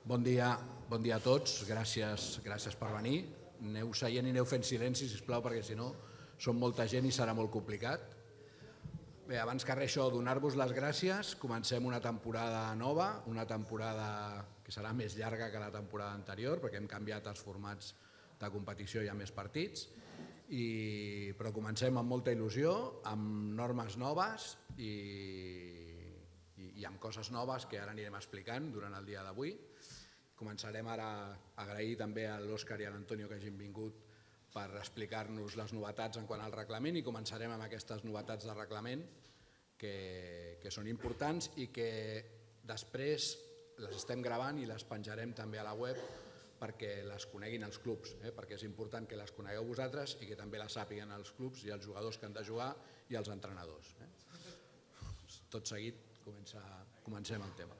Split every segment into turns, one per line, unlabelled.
Bon dia a tots, gràcies per venir. Aneu seient i aneu fent silenci, sisplau, perquè si no som molta gent i serà molt complicat. Bé, abans que res això, donar-vos les gràcies. Comencem una temporada nova, una temporada que serà més llarga que la temporada anterior, perquè hem canviat els formats de competició, hi ha més partits, però comencem amb molta il·lusió, amb normes noves i amb coses noves que ara anirem explicant durant el dia d'avui. Començarem ara a agrair també a l'Òscar i a l'Antonio que hagin vingut per explicar-nos les novetats en quant al reglament i començarem amb aquestes novetats de reglament que són importants i que després les estem gravant i les penjarem també a la web perquè les coneguin els clubs, perquè és important que les conegueu vosaltres i que també les sàpiguen els clubs i els jugadors que han de jugar i els entrenadors. Tot seguit comencem el tema.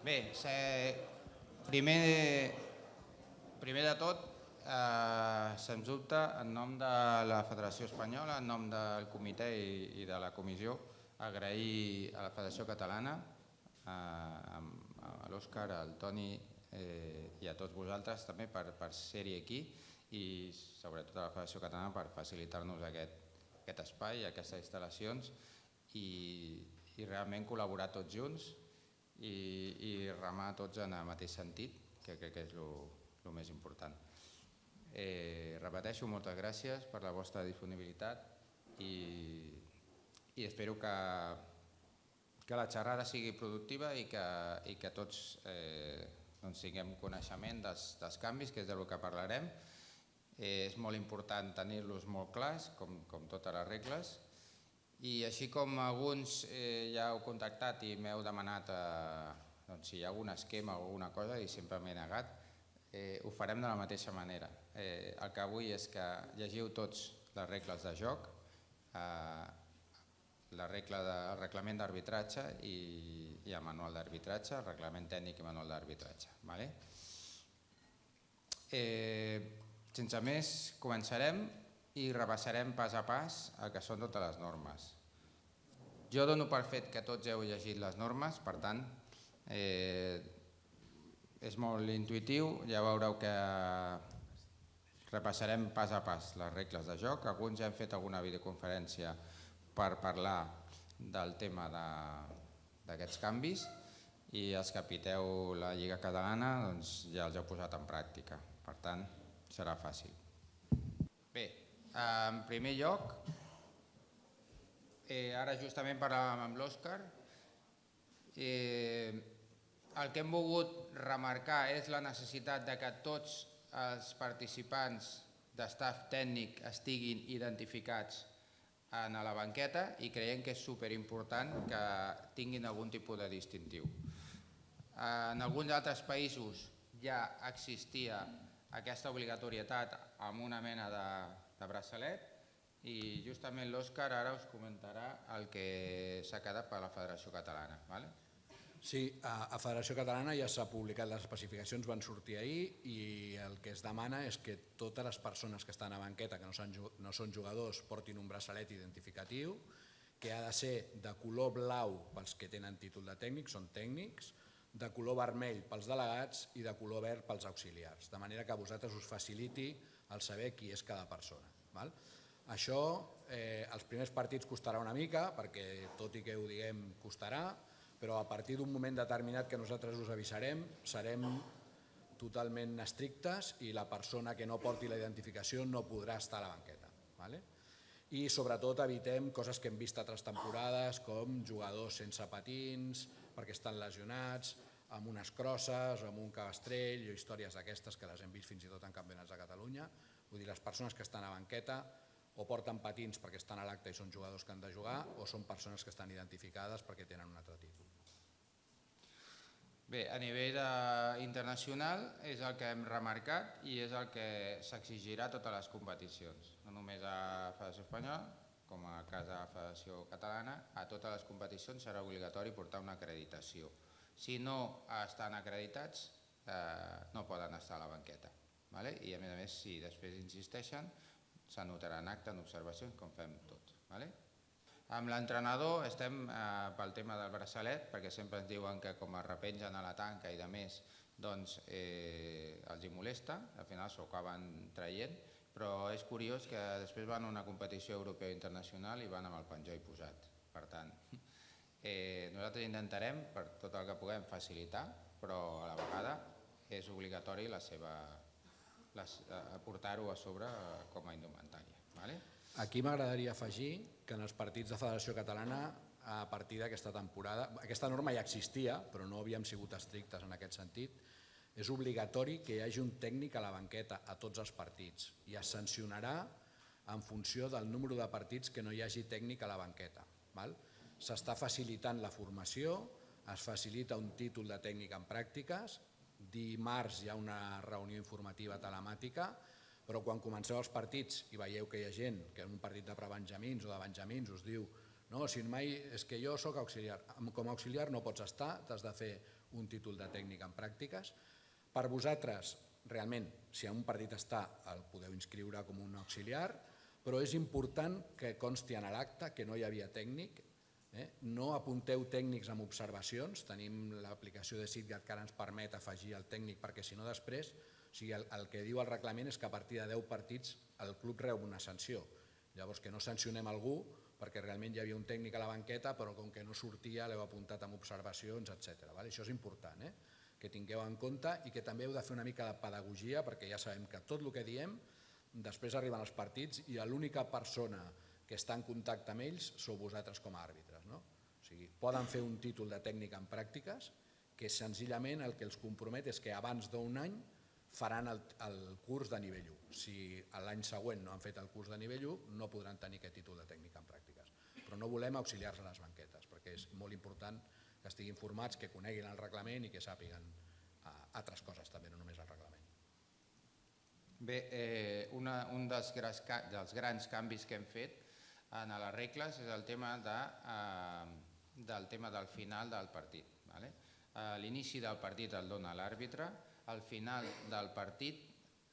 Bé, primer de tot, sens dubte, en nom de la Federació Espanyola, en nom del comitè i de la comissió, agrair a la Federació Catalana, a l'Òscar, al Toni i a tots vosaltres també per ser-hi aquí i sobretot a la Federació Catalana per facilitar-nos aquest espai, aquestes instal·lacions i realment col·laborar tots junts i remar tots en el mateix sentit, que crec que és el més important. Repeteixo, moltes gràcies per la vostra disponibilitat i espero que la xerrada sigui productiva i que tots tinguem coneixement dels canvis, que és del que parlarem. És molt important tenir-los molt clars, com totes les regles, i així com alguns ja heu contactat i m'heu demanat si hi ha algun esquema o alguna cosa i sempre m'he negat, ho farem de la mateixa manera. El que vull és que llegiu tots les regles de joc, el reglament d'arbitratge i el manual d'arbitratge, el reglament tècnic i manual d'arbitratge. Sense més, començarem i repassarem pas a pas el que són totes les normes. Jo dono per fet que tots heu llegit les normes, per tant, és molt intuïtiu, ja veureu que repassarem pas a pas les regles de joc. Alguns ja han fet alguna videoconferència per parlar del tema d'aquests canvis i els que piteu la Lliga Catalana ja els heu posat en pràctica, per tant, serà fàcil. Bé, en primer lloc, ara justament parlàvem amb l'Òscar, el que hem volgut remarcar és la necessitat que tots els participants d'estaf tècnic estiguin identificats en la banqueta i creiem que és superimportant que tinguin algun tipus de distintiu. En alguns altres països ja existia aquesta obligatorietat amb una mena de braçalet i justament l'Òscar ara us comentarà el que s'ha quedat per a la Federació Catalana.
Sí, a Federació Catalana ja s'ha publicat, les especificacions van sortir ahir i el que es demana és que totes les persones que estan a banqueta, que no són jugadors, portin un braçalet identificatiu que ha de ser de color blau pels que tenen títol de tècnic, són tècnics, de color vermell pels delegats i de color verd pels auxiliars, de manera que a vosaltres us faciliti el saber qui és cada persona. Això, els primers partits costarà una mica, perquè tot i que ho diguem costarà, però a partir d'un moment determinat que nosaltres us avisarem, serem totalment estrictes i la persona que no porti la identificació no podrà estar a la banqueta. I sobretot evitem coses que hem vist altres temporades, com jugadors sense patins, perquè estan lesionats, amb unes crosses o amb un cabestrell o històries d'aquestes que les hem vist fins i tot en campionats de Catalunya. Vull dir, les persones que estan a banqueta o porten patins perquè estan a l'acte i són jugadors que han de jugar o són persones que estan identificades perquè tenen un altre títol.
Bé, a nivell internacional és el que hem remarcat i és el que s'exigirà a totes les competicions, no només a la Federació Espanyola, com en el cas de la Federació Catalana, a totes les competicions serà obligatori portar una acreditació. Si no estan acreditats, no poden estar a la banqueta. I a més, si després insisteixen, s'anotarà en acte, en observacions, com fem tot. Amb l'entrenador estem pel tema del braçalet, perquè sempre ens diuen que com es repengen a la tanca i de més, doncs els hi molesta, al final s'ho acaben traient, però és curiós que després van a una competició europea internacional i van amb el penjoll posat. Per tant, nosaltres intentarem, per tot el que puguem, facilitar, però a la vegada és obligatori portar-ho a sobre com a indumentària.
Aquí m'agradaria afegir que en els partits de Federació Catalana, a partir d'aquesta temporada, aquesta norma ja existia, però no havíem sigut estrictes en aquest sentit, és obligatori que hi hagi un tècnic a la banqueta a tots els partits i es sancionarà en funció del número de partits que no hi hagi tècnic a la banqueta. S'està facilitant la formació, es facilita un títol de tècnic en pràctiques, dimarts hi ha una reunió informativa telemàtica, però quan comenceu els partits i veieu que hi ha gent que en un partit de prebenjamins o de benjamins us diu no, si mai és que jo soc auxiliar, com a auxiliar no pots estar, t'has de fer un títol de tècnic en pràctiques. Per vosaltres, realment, si en un partit està, el podeu inscriure com un auxiliar, però és important que consti en l'acte que no hi havia tècnic. No apunteu tècnics amb observacions, tenim l'aplicació de SITGAT que ara ens permet afegir el tècnic perquè si no després, el que diu el reglament és que a partir de 10 partits el club rep una sanció. Llavors que no sancionem algú perquè realment hi havia un tècnic a la banqueta però com que no sortia l'heu apuntat amb observacions, etc. Això és important, que tingueu en compte i que també heu de fer una mica de pedagogia perquè ja sabem que tot el que diem després arriben els partits i l'única persona que està en contacte amb ells sou vosaltres com a àrbitres. Poden fer un títol de tècnic en pràctiques que senzillament el que els compromet és que abans d'un any faran el curs de nivell 1. Si l'any següent no han fet el curs de nivell 1 no podran tenir aquest títol de tècnic en pràctiques. Però no volem auxiliars a les banquetes perquè és molt important que estiguin formats, que coneguin el reglament i que sàpiguen altres coses també, no només el reglament.
Bé, un dels grans canvis que hem fet en les regles és el tema del final del partit. L'inici del partit el dona l'àrbitre, al final del partit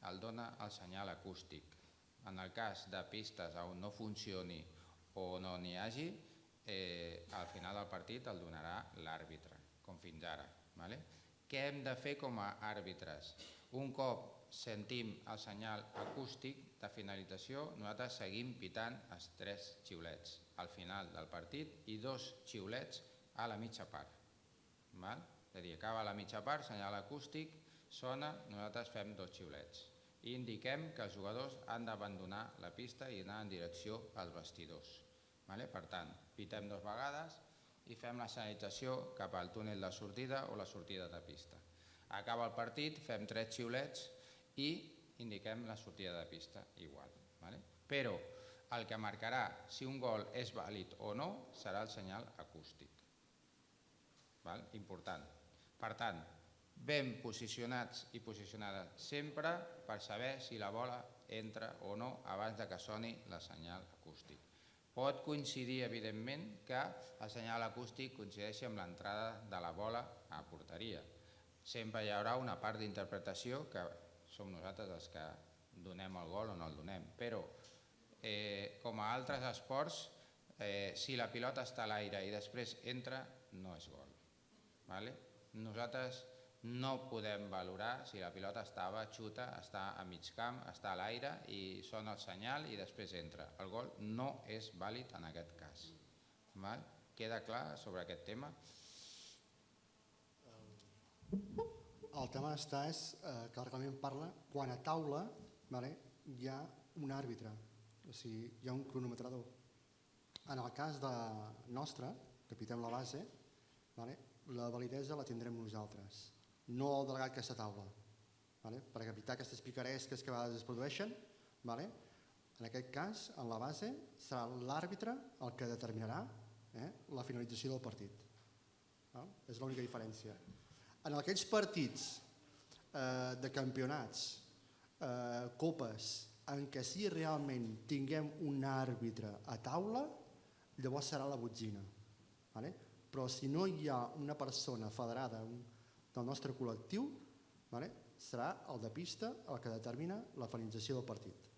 el dona el senyal acústic. En el cas de pistes on no funcioni o no n'hi hagi, al final del partit el donarà l'àrbitre, com fins ara. Què hem de fer com a àrbitres? Un cop sentim el senyal acústic de finalització, nosaltres seguim pitant els 3 xiulets al final del partit i 2 xiulets a la mitja part. És a dir, acaba la mitja part, senyal acústic, sona, nosaltres fem 2 xiulets i indiquem que els jugadors han d'abandonar la pista i anar en direcció als vestidors. Per tant, pitem 2 vegades i fem la senyalització cap al túnel de sortida o la sortida de pista. Acaba el partit, fem 3 xiulets i indiquem la sortida de pista igual. Però el que marcarà si un gol és vàlid o no serà el senyal acústic. Important. Per tant, ben posicionats i posicionades sempre per saber si la bola entra o no abans que soni la senyal acústic. Pot coincidir, evidentment, que el senyal acústic coincideixi amb l'entrada de la bola a porteria. Sempre hi haurà una part d'interpretació que som nosaltres els que donem el gol o no el donem, però com a altres esports, si la pilota està a l'aire i després entra, no és gol. Nosaltres no podem valorar si la pilota estava xuta, està a mig camp, està a l'aire i sona el senyal i després entra. El gol no és vàlid en aquest cas. Queda clar sobre aquest tema?
El tema és que el reglament parla quan a taula hi ha un àrbitre, o sigui, hi ha un cronometrador. En el cas nostre, que pitem la base, la validesa la tindrem nosaltres, no el delegat que està a taula, per evitar aquestes picaresques que a vegades es produeixen. En aquest cas, en la base, serà l'àrbitre el que determinarà la finalització del partit. És l'única diferència. En aquells partits de campionats, copes, en què sí realment tinguem un àrbitre a taula, llavors serà la botzina. Però si no hi ha una persona federada del nostre col·lectiu, serà el de pista el que determina la finalització del partit.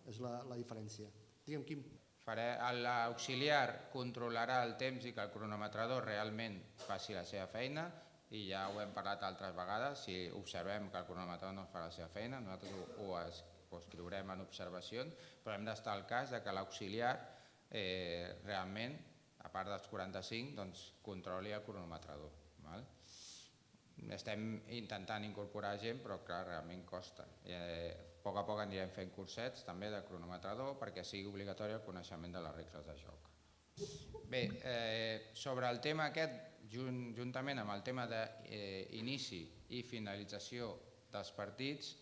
És la diferència. Digue'm, Quim.
L'auxiliar controlarà el temps i que el cronometrador realment faci la seva feina, i ja ho hem parlat altres vegades, si observem que el cronometrador no fa la seva feina, nosaltres ho escriurem en observacions, però hem d'estar al cas que l'auxiliar realment, a part dels 45, controli el cronometrador. Estem intentant incorporar gent, però clar, realment costa. A poc anirem fent cursets també de cronometrador perquè sigui obligatori el coneixement de les regles de joc. Bé, sobre el tema aquest, juntament amb el tema d'inici i finalització dels partits,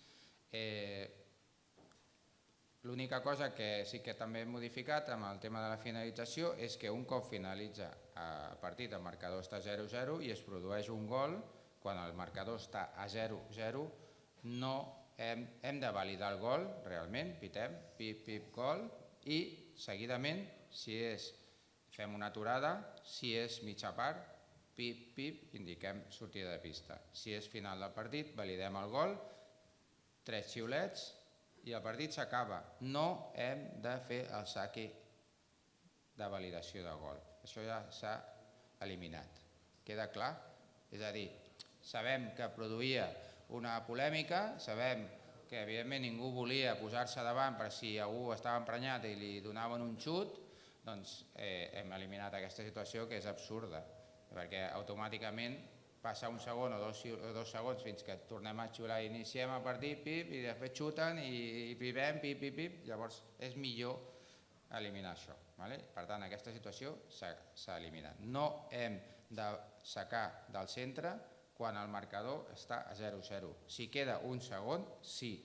l'única cosa que sí que també hem modificat amb el tema de la finalització és que un cop finalitza el partit el marcador està 0-0 i es produeix un gol, quan el marcador està a 0-0 no hem de validar el gol, realment, pitem, pip, pip, gol, i seguidament, si fem una aturada, si és mitja part, pip, pip, indiquem sortida de pista. Si és final del partit, validem el gol, 3 xiulets i el partit s'acaba. No hem de fer el saque de validació de gol. Això ja s'ha eliminat. Queda clar? És a dir, sabem que produïa una polèmica, sabem que evidentment ningú volia posar-se davant per si algú estava emprenyat i li donaven un xut, doncs hem eliminat aquesta situació que és absurda, perquè automàticament passa un segon o dos segons fins que tornem a xiular i iniciem el partit, pip, i després xuten i pipem, pip, pip, pip, llavors és millor eliminar això. Per tant, aquesta situació s'ha eliminat. No hem de sacar del centre quan el marcador està a 0-0. Si queda un segon, sí,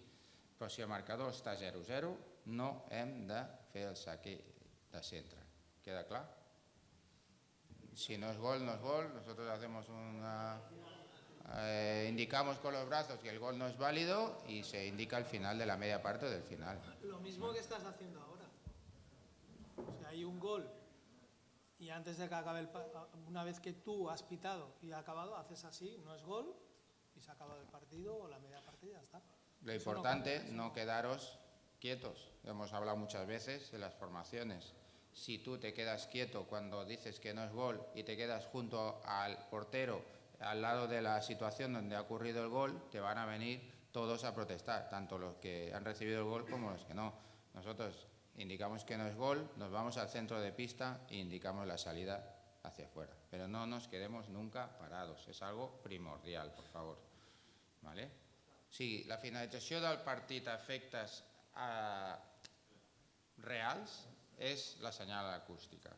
però si el marcador està a 0-0 no hem de fer el saque de centre. ¿Queda clar? Si no es gol, no es gol. Nosotros hacemos indicamos con los brazos que el gol no es válido y se indica el final de la media parte del final.
Lo mismo que estás haciendo ahora. O sea, hay un gol y antes de que acabe una vez que tú has pitado y ha acabado, haces así, no es gol y se ha acabado el partido o la media parte y ya está.
Lo importante no quedaros quietos. Hemos hablado muchas veces de las formaciones. Si tú te quedas quieto cuando dices que no es gol y te quedas junto al portero al lado de la situación donde ha ocurrido el gol, te van a venir todos a protestar, tanto los que han recibido el gol como los que no. Nosotros indicamos que no es gol, nos vamos al centro de pista e indicamos la salida hacia afuera. Pero no nos quedemos nunca parados, es algo primordial, por favor. ¿Vale? Sí, la finalització del partit a efectes reals és la senyal acústica.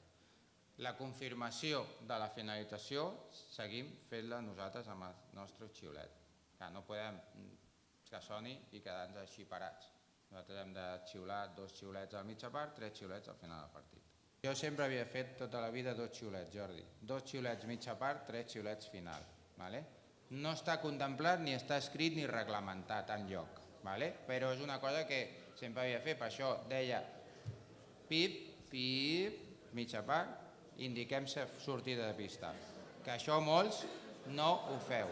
La confirmació de la finalització seguim fent-la nosaltres amb el nostre xiulet. No podem que soni i quedar-nos així parats. Nosaltres hem de xiular 2 xiulets a mitja part, 3 xiulets al final del partit. Jo sempre havia fet tota la vida 2 xiulets, Jordi. 2 xiulets mitja part, 3 xiulets final. No està contemplat ni està escrit ni reglamentat enlloc. Però és una cosa que sempre havia fet, per això deia pip, pip, mitja part, indiquem sortida de pista. Que això molts no ho feu.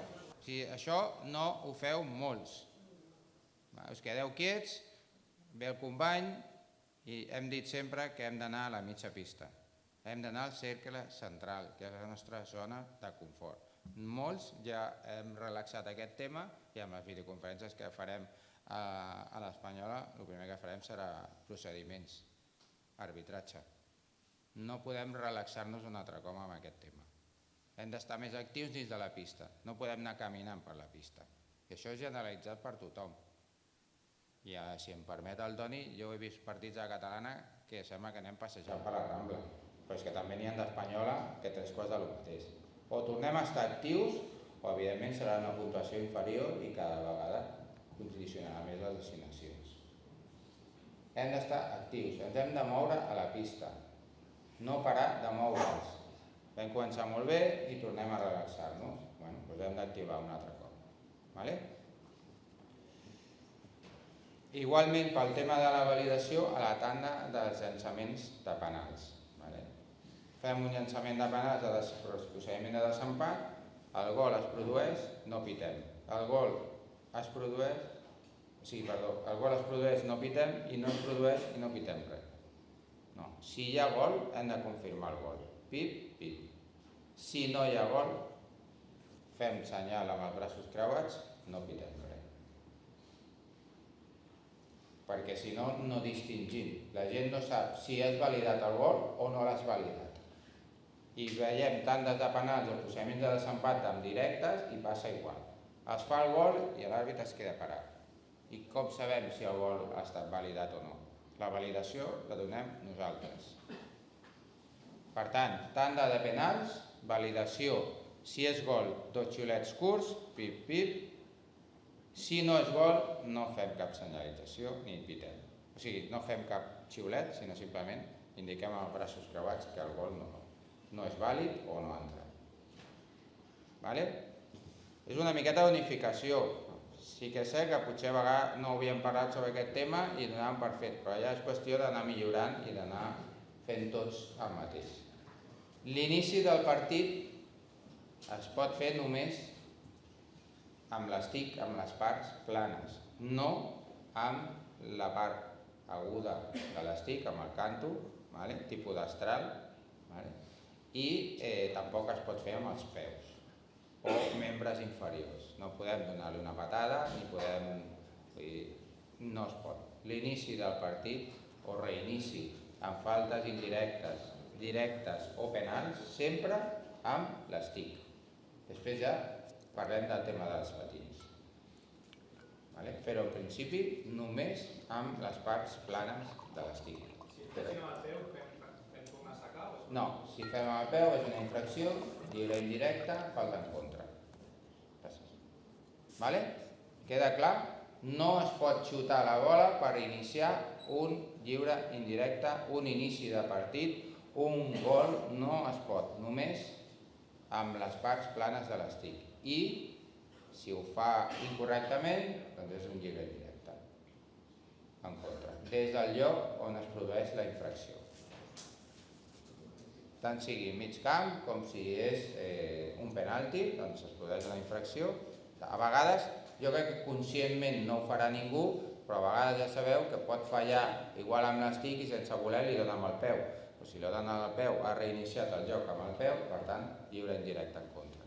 Això no ho feu molts. Us quedeu quiets, ve el company i hem dit sempre que hem d'anar a la mitja pista. Hem d'anar al cercle central, que és la nostra zona de confort. Molts ja hem relaxat aquest tema i amb les videoconferències que farem a l'Espanyola el primer que farem serà procediments, arbitratge. No podem relaxar-nos un altre cop amb aquest tema. Hem d'estar més actius dins de la pista, no podem anar caminant per la pista. I això és generalitzat per tothom. I si em permet el Toni, jo he vist partits de catalana que sembla que anem passejant per la Rambla, però és que també n'hi ha d'Espanyola que 3 quarts del mateix. O tornem a estar actius o evidentment serà una puntuació inferior i cada vegada condicionarà més les assignacions. Hem d'estar actius, ens hem de moure a la pista, no parar de moure'ns. Vam començar molt bé i tornem a relaxar-nos. Doncs hem d'activar un altre cop. Igualment, pel tema de la validació, a la tanda dels llançaments de penals. Fem un llançament de penals de procediment de desempat, el gol es produeix, no pitem. El gol es produeix, el gol es produeix, no pitem, i no es produeix i no pitem res. No, si hi ha gol, hem de confirmar el gol. Pip, pip. Si no hi ha gol, fem senyal amb els braços creuats, no pitem res. Perquè si no, no distingim. La gent no sap si has validat el gol o no l'has validat. I veiem tantes de penals o procediments de desempat amb directes i passa igual. Es fa el gol i l'àrbitre es queda parat. I com sabem si el gol ha estat validat o no? La validació la donem nosaltres. Per tant, tanda de penals, validació. Si és gol, 2 xiulets curts, pip, pip. Si no és gol, no fem cap senyalització ni pitem. O sigui, no fem cap xiulet, sinó simplement indiquem amb els braços creuats que el gol no és vàlid o no ha entrat. Vale? És una miqueta d'unificació. Sí que sé que potser a vegades no havíem parlat sobre aquest tema i donàvem per fet, però ja és qüestió d'anar millorant i d'anar fent tots el mateix. L'inici del partit es pot fer només amb l'estic, amb les parts planes, no amb la part aguda de l'estic, amb el canto, tipus destral, i tampoc es pot fer amb els peus o membres inferiors. No podem donar-li una patada, no es pot. L'inici del partit o reinici amb faltes indirectes, directes o penals, sempre amb l'estic. Després ja parlem del tema dels patins. Però en principi només amb les parts planes de l'estic.
Si fem amb el peu, fem com a sacar?
No, si fem amb el peu és una infracció, lliure indirecta, falta en contra. Queda clar? No es pot xutar la bola per iniciar un lliure indirecte, un inici de partit, un gol, no es pot, només amb les parts planes de l'estic. I si ho fa incorrectament, doncs és un lliure indirecte, en contra, des del lloc on es produeix la infracció. Tant sigui mig camp com si és un penalti, doncs es produeix la infracció. A vegades, jo crec que conscientment no ho farà ningú, però a vegades ja sabeu que pot fallar igual amb l'estic i sense voler li dona amb el peu. Però si li dona amb el peu, ha reiniciat el joc amb el peu, per tant, lliure indirecte en contra.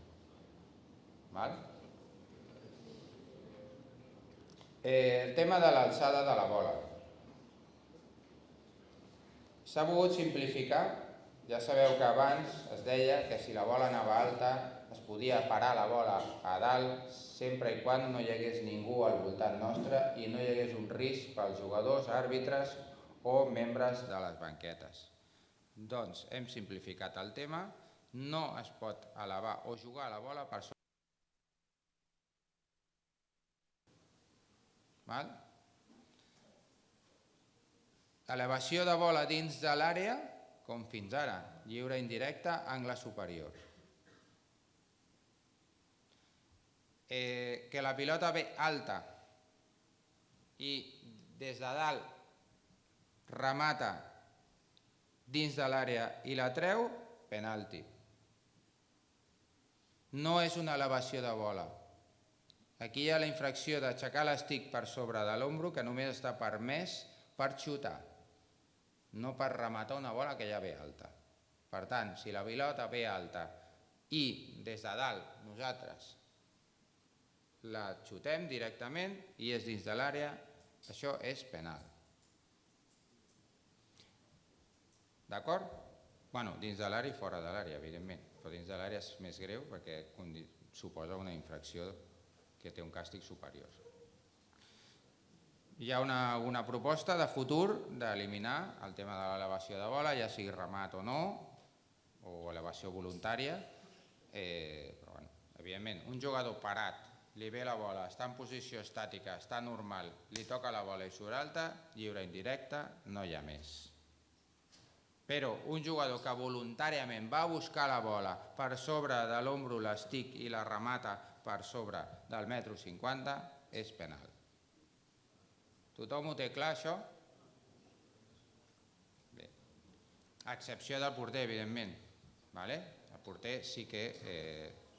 El tema de l'alçada de la bola. S'ha volgut simplificar. Ja sabeu que abans es deia que si la bola anava alta es podia parar la bola a dalt sempre i quan no hi hagués ningú al voltant nostre i no hi hagués un risc pels jugadors, àrbitres o membres de les banquetes. Doncs hem simplificat el tema, no es pot elevar o jugar a la bola per sobre. Elevació de bola dins de l'àrea, com fins ara, lliure indirecte, angle superior. Que la pilota ve alta i des de dalt remata dins de l'àrea i la treu, penalti. No és una elevació de bola. Aquí hi ha la infracció d'aixecar l'estic per sobre de l'ombro que només està permès per xutar, no per rematar una bola que ja ve alta. Per tant, si la pilota ve alta i des de dalt nosaltres la xutem directament i és dins de l'àrea, això és penal. D'acord? Bueno, dins de l'àrea i fora de l'àrea, evidentment, però dins de l'àrea és més greu perquè suposa una infracció que té un càstig superior. Hi ha una proposta de futur d'eliminar el tema de l'elevació de bola, ja sigui remat o no, o elevació voluntària, però bueno, evidentment, un jugador parat, li ve la bola, està en posició estàtica, està normal, li toca la bola i surt alta, lliure indirecte, no hi ha més. Però un jugador que voluntàriament va buscar la bola per sobre de l'ombro, l'estic i la remata per sobre del 1,50 m, és penal. Tothom ho té clar, això? Bé. A excepció del porter, evidentment. El porter sí que,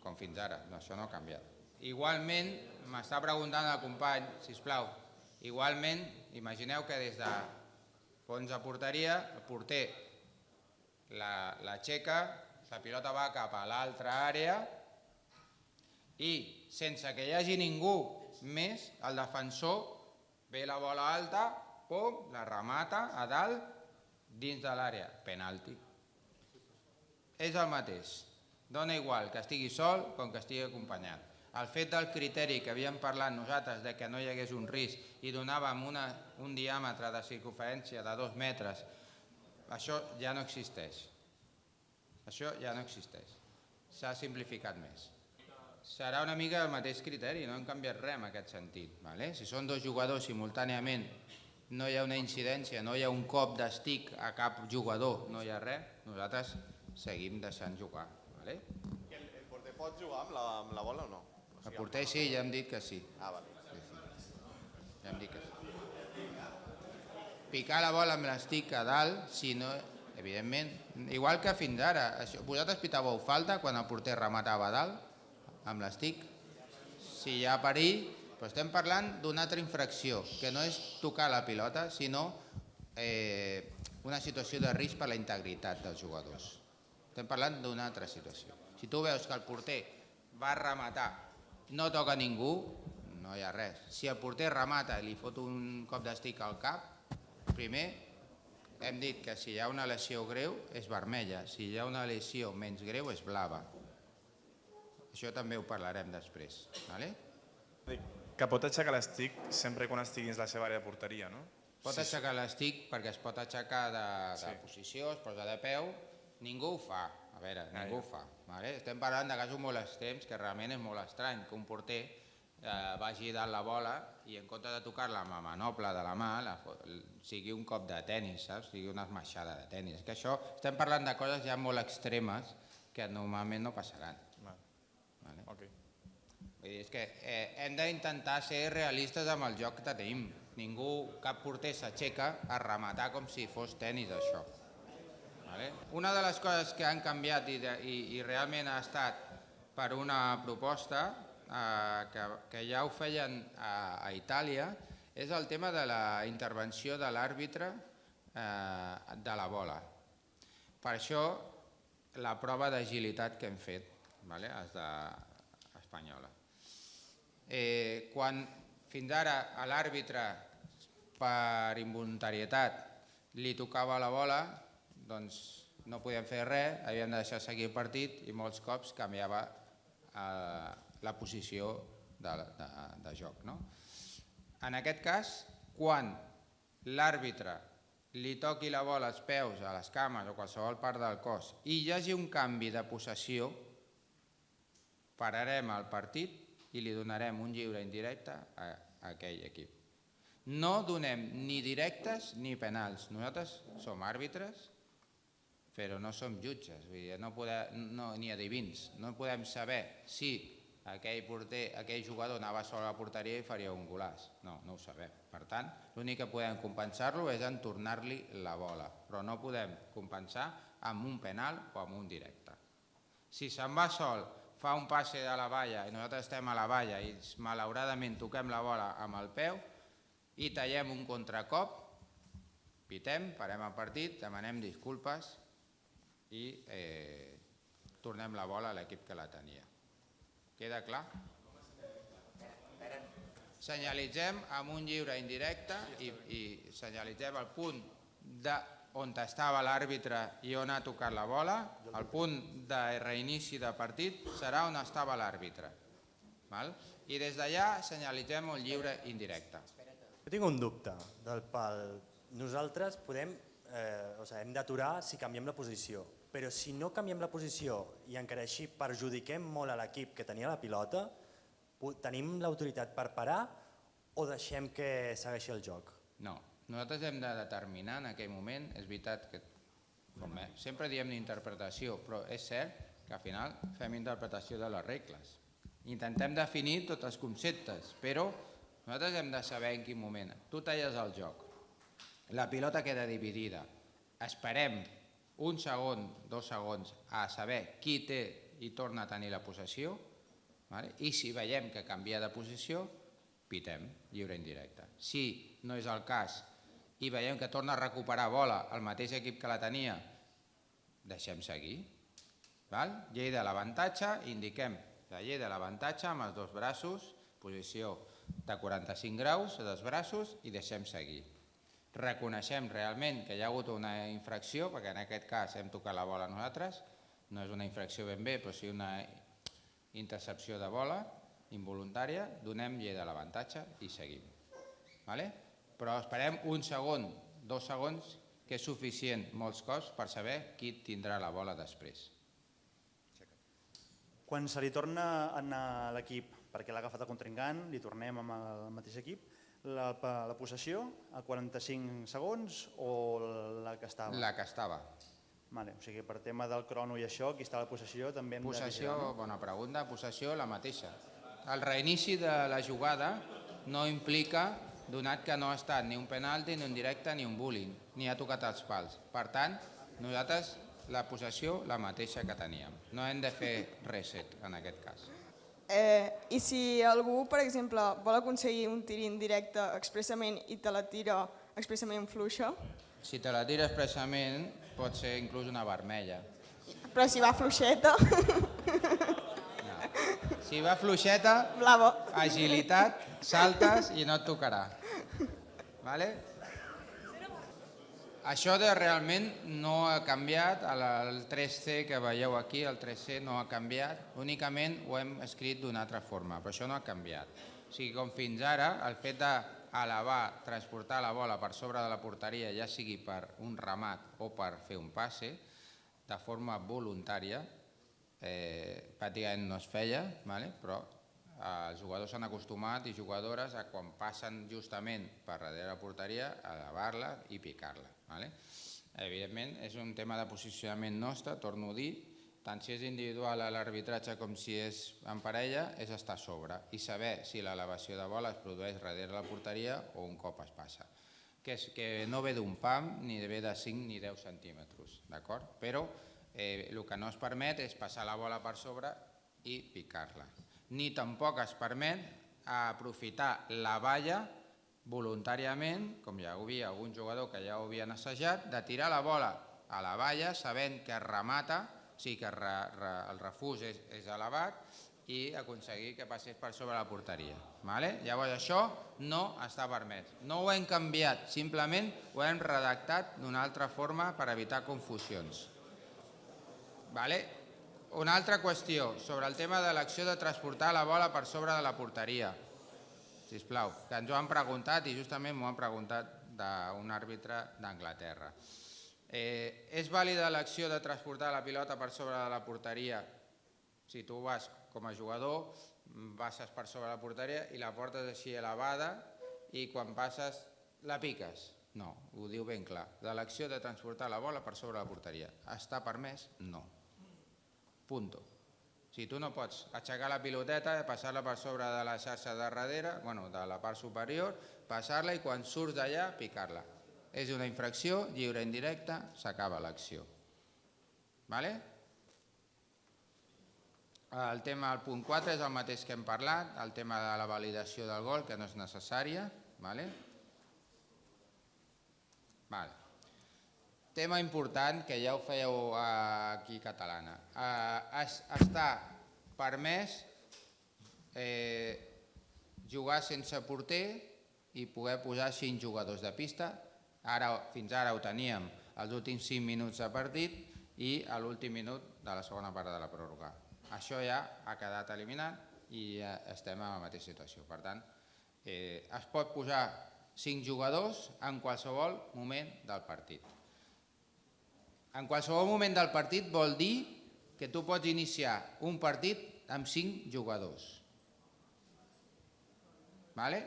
com fins ara, això no ha canviat. Igualment, m'està preguntant el company, sisplau, igualment, imagineu que des de fons de porteria, el porter l'aixeca, la pilota va cap a l'altra àrea i sense que hi hagi ningú més, el defensor ve la bola alta, pum, la remata a dalt, dins de l'àrea, penalti. És el mateix, dona igual que estigui sol com que estigui acompanyat. El fet del criteri que havíem parlat nosaltres de que no hi hagués un risc i donàvem un diàmetre de circunferència de 2 metres, això ja no existeix. Això ja no existeix. S'ha simplificat més. Serà una mica el mateix criteri, no hem canviat res en aquest sentit. Si són 2 jugadors simultàniament, no hi ha una incidència, no hi ha un cop d'estic a cap jugador, no hi ha res, nosaltres seguim deixant jugar.
El porter pot jugar amb la bola o no?
El porter sí, ja hem dit que sí.
Vale.
Ja hem dit que sí. Picar la bola amb l'estic a dalt, si no, evidentment, igual que fins ara. Vosaltres pitàveu falta quan el porter rematava a dalt amb l'estic? Si hi ha perill, però estem parlant d'una altra infracció, que no és tocar la pilota, sinó una situació de risc per la integritat dels jugadors. Estem parlant d'una altra situació. Si tu veus que el porter va rematar, no toca ningú, no hi ha res. Si el porter remata i li fot un cop d'estic al cap, primer hem dit que si hi ha una lesió greu és vermella, si hi ha una lesió menys greu és blava. Això també ho parlarem després.
Que pot aixecar l'estic sempre quan estigui dins la seva àrea de porteria, no?
Pot aixecar l'estic perquè es pot aixecar de posició, es posa de peu, ningú ho fa. A veure, ningú ho fa. Estem parlant de casos molt extrems, que realment és molt estrany que un porter vagi dalt la bola i en compte de tocar-la amb la manopla de la mà sigui un cop de tenis, saps? Sigui una esmaixada de tenis. Que això, estem parlant de coses ja molt extremes que normalment no passaran. És que hem d'intentar ser realistes amb el joc que tenim. Cap porter s'aixeca a rematar com si fos tenis, això. Una de les coses que han canviat i realment ha estat per una proposta que ja ho feien a Itàlia és el tema de la intervenció de l'àrbitre de la bola. Per això la prova d'agilitat que hem fet espanyola. Quan fins ara a l'àrbitre per involuntarietat li tocava la bola, doncs no podíem fer res, havíem de deixar seguir el partit i molts cops canviava la posició de joc. En aquest cas, quan l'àrbitre li toqui la bola als peus, a les cames o qualsevol part del cos i hi hagi un canvi de possessió, pararem el partit i li donarem un lliure indirecte a aquell equip. No donem ni directes ni penals. Nosaltres som àrbitres, però no som jutges, ni adivins. No podem saber si aquell jugador anava sol a la porteria i faria un golaç. No ho sabem. Per tant, l'únic que podem compensar-lo és en tornar-li la bola, però no podem compensar amb un penal o amb un directe. Si se'n va sol, fa un passe de la valla i nosaltres estem a la valla i malauradament toquem la bola amb el peu i tallem un contracop, pitem, parem el partit, demanem disculpes i tornem la bola a l'equip que la tenia. Queda clar? Senyalitzem amb un lliure indirecte i senyalitzem el punt on estava l'àrbitre i on ha tocat la bola. El punt de reinici de partit serà on estava l'àrbitre. I des d'allà senyalitzem el lliure indirecte.
Jo tinc un dubte del pal. Nosaltres hem d'aturar si canviem la posició, però si no canviem la posició i encara així perjudiquem molt a l'equip que tenia la pilota, tenim l'autoritat per parar o deixem que segueixi el joc?
No, nosaltres hem de determinar en aquell moment, és veritat que sempre diem d'interpretació, però és cert que al final fem interpretació de les regles. Intentem definir tots els conceptes, però nosaltres hem de saber en quin moment. Tu talles el joc, la pilota queda dividida, esperem un segon, 2 segons a saber qui té i torna a tenir la possessió, I si veiem que canvia de posició, pitem lliure indirecte. Si no és el cas i veiem que torna a recuperar bola el mateix equip que la tenia, deixem seguir. Llei de l'avantatge, indiquem la llei de l'avantatge amb els dos braços, posició de 45 graus dels braços i deixem seguir. Reconeixem realment que hi ha hagut una infracció, perquè en aquest cas hem tocat la bola nosaltres, no és una infracció ben bé, però sí una intercepció de bola involuntària, donem llei de l'avantatge i seguim. Però esperem un segon, 2 segons, que és suficient molts cops per saber qui tindrà la bola després.
Quan se li torna a anar a l'equip perquè l'ha agafat el contrincant, li tornem amb el mateix equip, la possessió a 45 segons o la que estava?
La que estava.
O sigui, per tema del crono i això, qui està a la possessió també hem de
Possessió, bona pregunta, possessió la mateixa. El reinici de la jugada no implica, donat que no ha estat ni un penalti, ni un directe, ni un bullying, ni ha tocat els pals. Per tant, nosaltres la possessió la mateixa que teníem. No hem de fer reset en aquest cas.
I si algú, per exemple, vol aconseguir un tir indirecte expressament i te la tira expressament fluixa?
Si te la tira expressament, pot ser inclús una vermella.
Però si va fluixeta...
Si va fluixeta, agilitat, saltes i no et tocarà. Això realment no ha canviat, el 3C que veieu aquí, el 3C no ha canviat, únicament ho hem escrit d'una altra forma, però això no ha canviat. O sigui, com fins ara, el fet d'elevar, transportar la bola per sobre de la porteria, ja sigui per un remat o per fer un passe, de forma voluntària, pràcticament no es feia, però els jugadors s'han acostumat i jugadores a quan passen justament per darrere la porteria a elevar-la i picar-la. Evidentment és un tema de posicionament nostre, torno a dir, tant si és individual a l'arbitratge com si és en parella, és estar a sobre i saber si l'elevació de bola es produeix darrere la porteria o un cop es passa. Que no ve d'un pam ni ve de 5 ni 10 centímetres, d'acord? Però el que no es permet és passar la bola per sobre i picar-la. Ni tampoc es permet aprofitar la valla voluntàriament, com hi havia algun jugador que ja ho havien assajat, de tirar la bola a la valla sabent que remata, o sigui que el refús és elevat i aconseguir que passés per sobre la porteria. Llavors això no està permès. No ho hem canviat, simplement ho hem redactat d'una altra forma per evitar confusions. Una altra qüestió, sobre el tema de l'acció de transportar la bola per sobre de la porteria. Sisplau, que ens ho han preguntat i justament m'ho han preguntat d'un àrbitre d'Anglaterra. És vàlida l'acció de transportar la pilota per sobre de la porteria? Si tu vas com a jugador, passes per sobre la porteria i la portes així elevada i quan passes la piques. No, ho diu ben clar. De l'acció de transportar la bola per sobre la porteria. Està permès? No. Punto. Si tu no pots aixecar la piloteta, passar-la per sobre de la xarxa de darrere, de la part superior, passar-la i quan surts d'allà, picar-la. És una infracció, lliure indirecta, s'acaba l'acció. El tema del punt 4 és el mateix que hem parlat, el tema de la validació del gol, que no és necessària. Tema important, que ja ho fèieu aquí a Catalana. Està permès jugar sense porter i poder posar 5 jugadors de pista. Fins ara ho teníem els últims 5 minuts de partit i a l'últim minut de la segona part de la pròrroga. Això ja ha quedat eliminat i estem en la mateixa situació. Per tant, es pot posar 5 jugadors en qualsevol moment del partit. En qualsevol moment del partit vol dir que tu pots iniciar un partit amb 5 jugadors.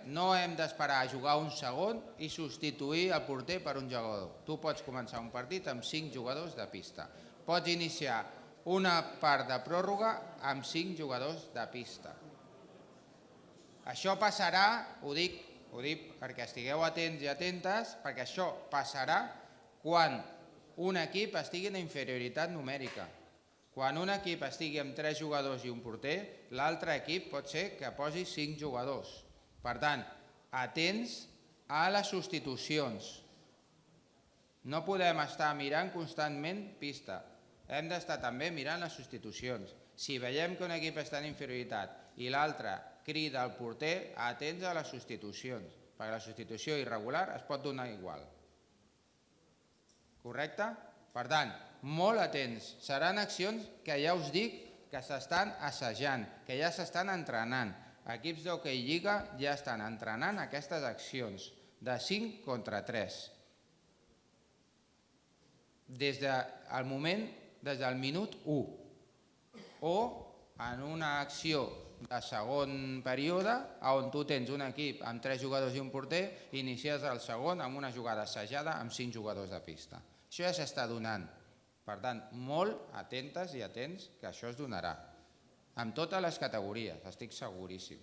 No hem d'esperar a jugar un segon i substituir el porter per un jugador. Tu pots començar un partit amb 5 jugadors de pista. Pots iniciar una part de pròrroga amb 5 jugadors de pista. Això passarà, ho dic perquè estigueu atents i atentes, perquè això passarà quan un equip estigui en inferioritat numèrica. Quan un equip estigui amb 3 jugadors i un porter, l'altre equip pot ser que posi 5 jugadors. Per tant, atents a les substitucions. No podem estar mirant constantment pista. Hem d'estar també mirant les substitucions. Si veiem que un equip està en inferioritat i l'altre crida al porter, atents a les substitucions, perquè la substitució irregular es pot donar igual. Correcte? Per tant, molt atents. Seran accions que ja us dic que s'estan assajant, que ja s'estan entrenant. Equips d'hoquei lliga ja estan entrenant aquestes accions de 5 contra 3. Des del minut 1. O en una acció de segon període, on tu tens un equip amb 3 jugadors i un porter, inicies el segon amb una jugada assajada amb 5 jugadors de pista. Això ja s'està donant. Per tant, molt atentes i atents que això es donarà. Amb totes les categories, estic seguríssim.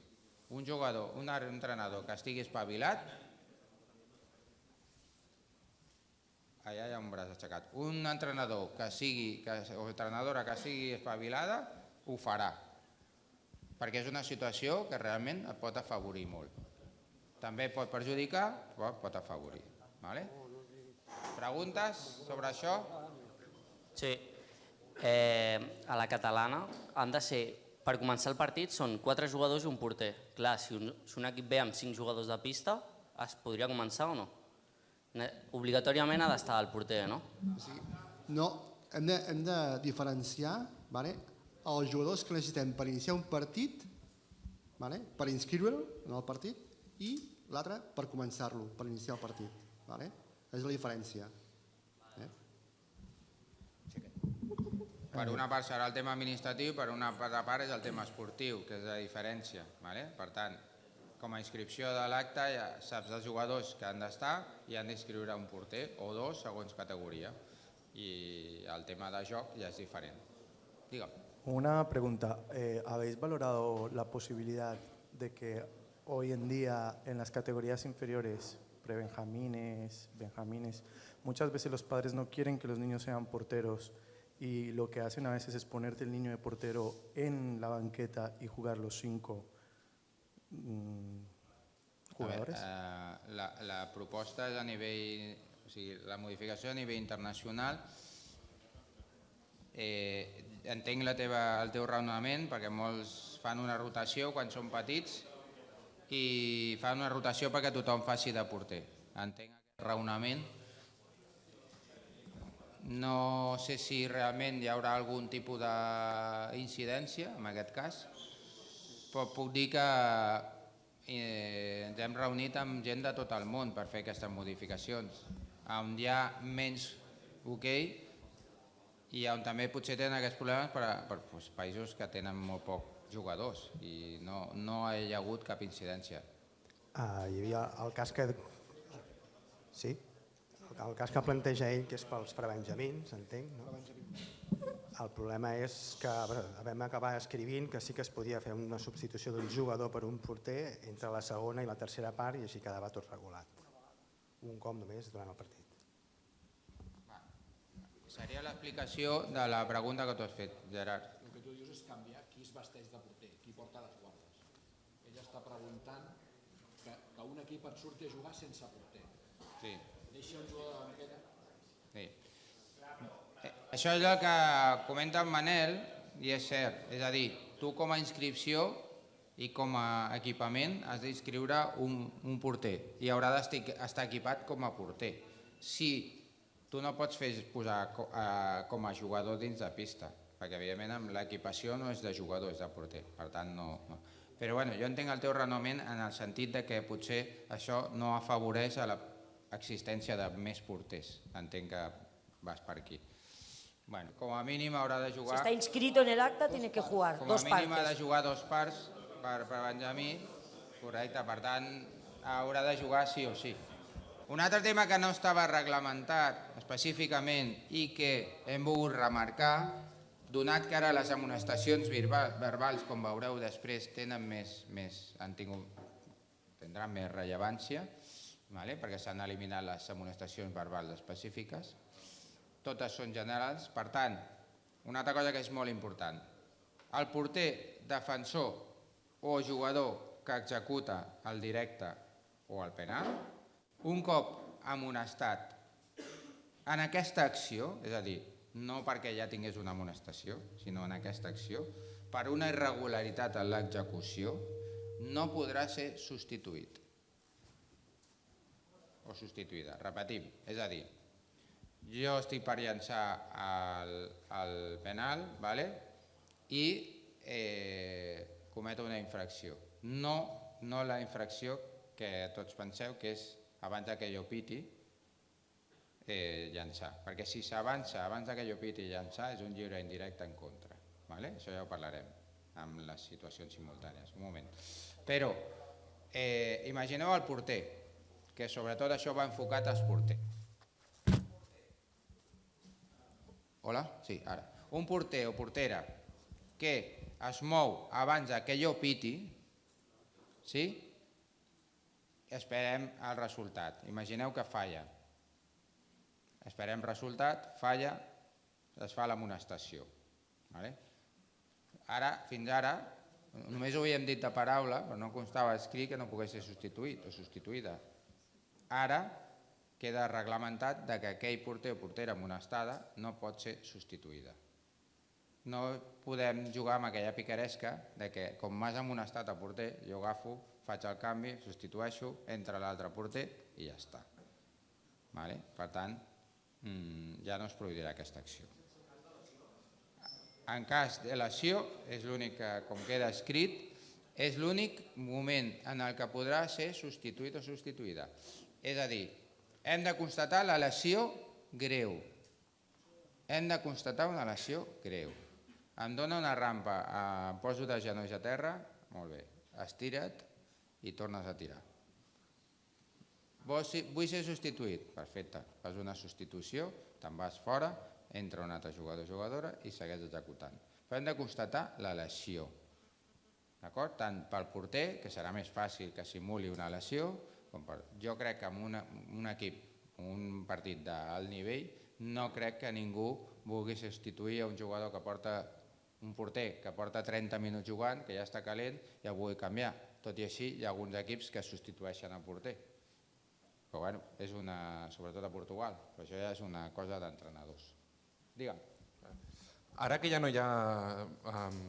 Un jugador, un entrenador que estigui espavilat, allà hi ha un braç aixecat, un entrenador o entrenadora que sigui espavilada, ho farà. Perquè és una situació que realment et pot afavorir molt. També pot perjudicar, però pot afavorir. Preguntes sobre això?
Sí. A la catalana han de ser, per començar el partit, són 4 jugadors i un porter. Clar, si un equip ve amb 5 jugadors de pista, es podria començar o no? Obligatòriament ha d'estar el porter, no?
No, hem de diferenciar els jugadors que necessitem per iniciar un partit, per inscriure'l en el partit, i l'altre per començar-lo, per iniciar el partit. És la diferència.
Per una part serà el tema administratiu, per una altra part és el tema esportiu, que és la diferència. Per tant, com a inscripció de l'acte ja saps els jugadors que han d'estar i han d'inscriure un porter o 2 segons categoria. I el tema de joc ja és diferent. Digue'm.
Una pregunta. ¿Habéis valorado la posibilidad de que hoy en día en las categorías inferiores, prebenjamines, benjamines, muchas veces los padres no quieren que los niños sean porteros y lo que hacen a veces es ponerte el niño de portero en la banqueta y jugar los 5 jugadores?
La proposta és a nivell, o sigui, la modificació a nivell internacional. Entenc el teu raonament, perquè molts fan una rotació quan són petits i fan una rotació perquè tothom faci de porter. Entenc aquest raonament. No sé si realment hi haurà algun tipus d'incidència en aquest cas, però puc dir que ens hem reunit amb gent de tot el món per fer aquestes modificacions, on hi ha menys hoquei i on també potser tenen aquests problemes per països que tenen molt pocs jugadors i no hi ha hagut cap incidència.
Hi havia el cas que... Sí? El cas que planteja ell, que és pels prebenjamins, entenc, no? El problema és que vam acabar escrivint que sí que es podia fer una substitució d'un jugador per un porter entre la segona i la tercera part i així quedava tot regulat. Un cop només durant el partit.
Seria l'explicació de la pregunta que tu has fet, Gerard.
El que tu dius és canviar qui es vesteix de porter, qui porta les guardes. Ella està preguntant que un equip et surti a jugar sense porter.
Sí.
Deixa un jugador de la banqueta.
Sí. Això és el que comenta en Manel i és cert. És a dir, tu com a inscripció i com a equipament has d'inscriure un porter i haurà d'estar equipat com a porter. Si tu no pots posar com a jugador dins de pista, perquè evidentment amb l'equipació no és de jugador, és de porter, per tant no. Però bueno, jo entenc el teu raonament en el sentit de que potser això no afavoreix a l'existència de més porters. Entenc que vas per aquí. Bueno, com a mínim haurà de jugar...
Si está inscrito en el acta, tiene que jugar 2 partes.
Com a mínim ha de jugar 2 parts per Benjamí, correcte, per tant haurà de jugar sí o sí. Un altre tema que no estava reglamentat específicament i que hem volgut remarcar, donat que ara les amonestacions verbals, com veureu després, tindran més rellevància, perquè s'han eliminat les amonestacions verbals específiques, totes són generals, per tant, una altra cosa que és molt important. El porter, defensor o jugador que executa el directe o el penal, un cop amonestat en aquesta acció, és a dir, no perquè ja tingués una amonestació, sinó en aquesta acció, per una irregularitat en l'execució, no podrà ser substituït o substituïda. Repetim, és a dir, jo estic per llançar el penal i cometo una infracció. No la infracció que tots penseu que és abans que jo piti llançar, perquè si s'avança abans que jo piti llançar és un lliure indirecte en contra. Això ja ho parlarem amb les situacions simultànies. Un moment. Però imagineu el porter, que sobretot això va enfocat als porters. Hola? Sí, ara. Un porter o portera que es mou abans que jo piti, sí? Esperem el resultat. Imagineu que falla. Esperem resultat, falla, es fa l'amonestació. Ara, fins ara, només ho havíem dit de paraula, però no constava escrit que no pogués ser substituït o substituïda. Ara queda reglamentat que aquell porter o portera amonestada no pot ser substituïda. No podem jugar amb aquella picaresca que com m'has amonestat a porter, jo agafo, faig el canvi, substitueixo, entra l'altre porter i ja està. Per tant, ja no es produirà aquesta acció. En cas de lesió, és l'únic que, com queda escrit, és l'únic moment en el que podrà ser substituït o substituïda. És a dir, hem de constatar la lesió greu. Hem de constatar una lesió greu. Em dóna una rampa, em poso de genolls a terra, molt bé, estira't i tornes a tirar. Vull ser substituït, perfecte, fas una substitució, te'n vas fora, entra un altre jugador o jugadora i segueix executant. Però hem de constatar la lesió. Tant pel porter, que serà més fàcil que simuli una lesió, com jo crec que en un equip, un partit d'alt nivell, no crec que ningú vulgui substituir a un jugador que porta un porter que porta 30 minuts jugant, que ja està calent, i el vulgui canviar. Tot i així, hi ha alguns equips que substitueixen el porter. Però bueno, és sobretot a Portugal, però això ja és una cosa d'entrenadors. Digue'm.
Ara que ja no hi ha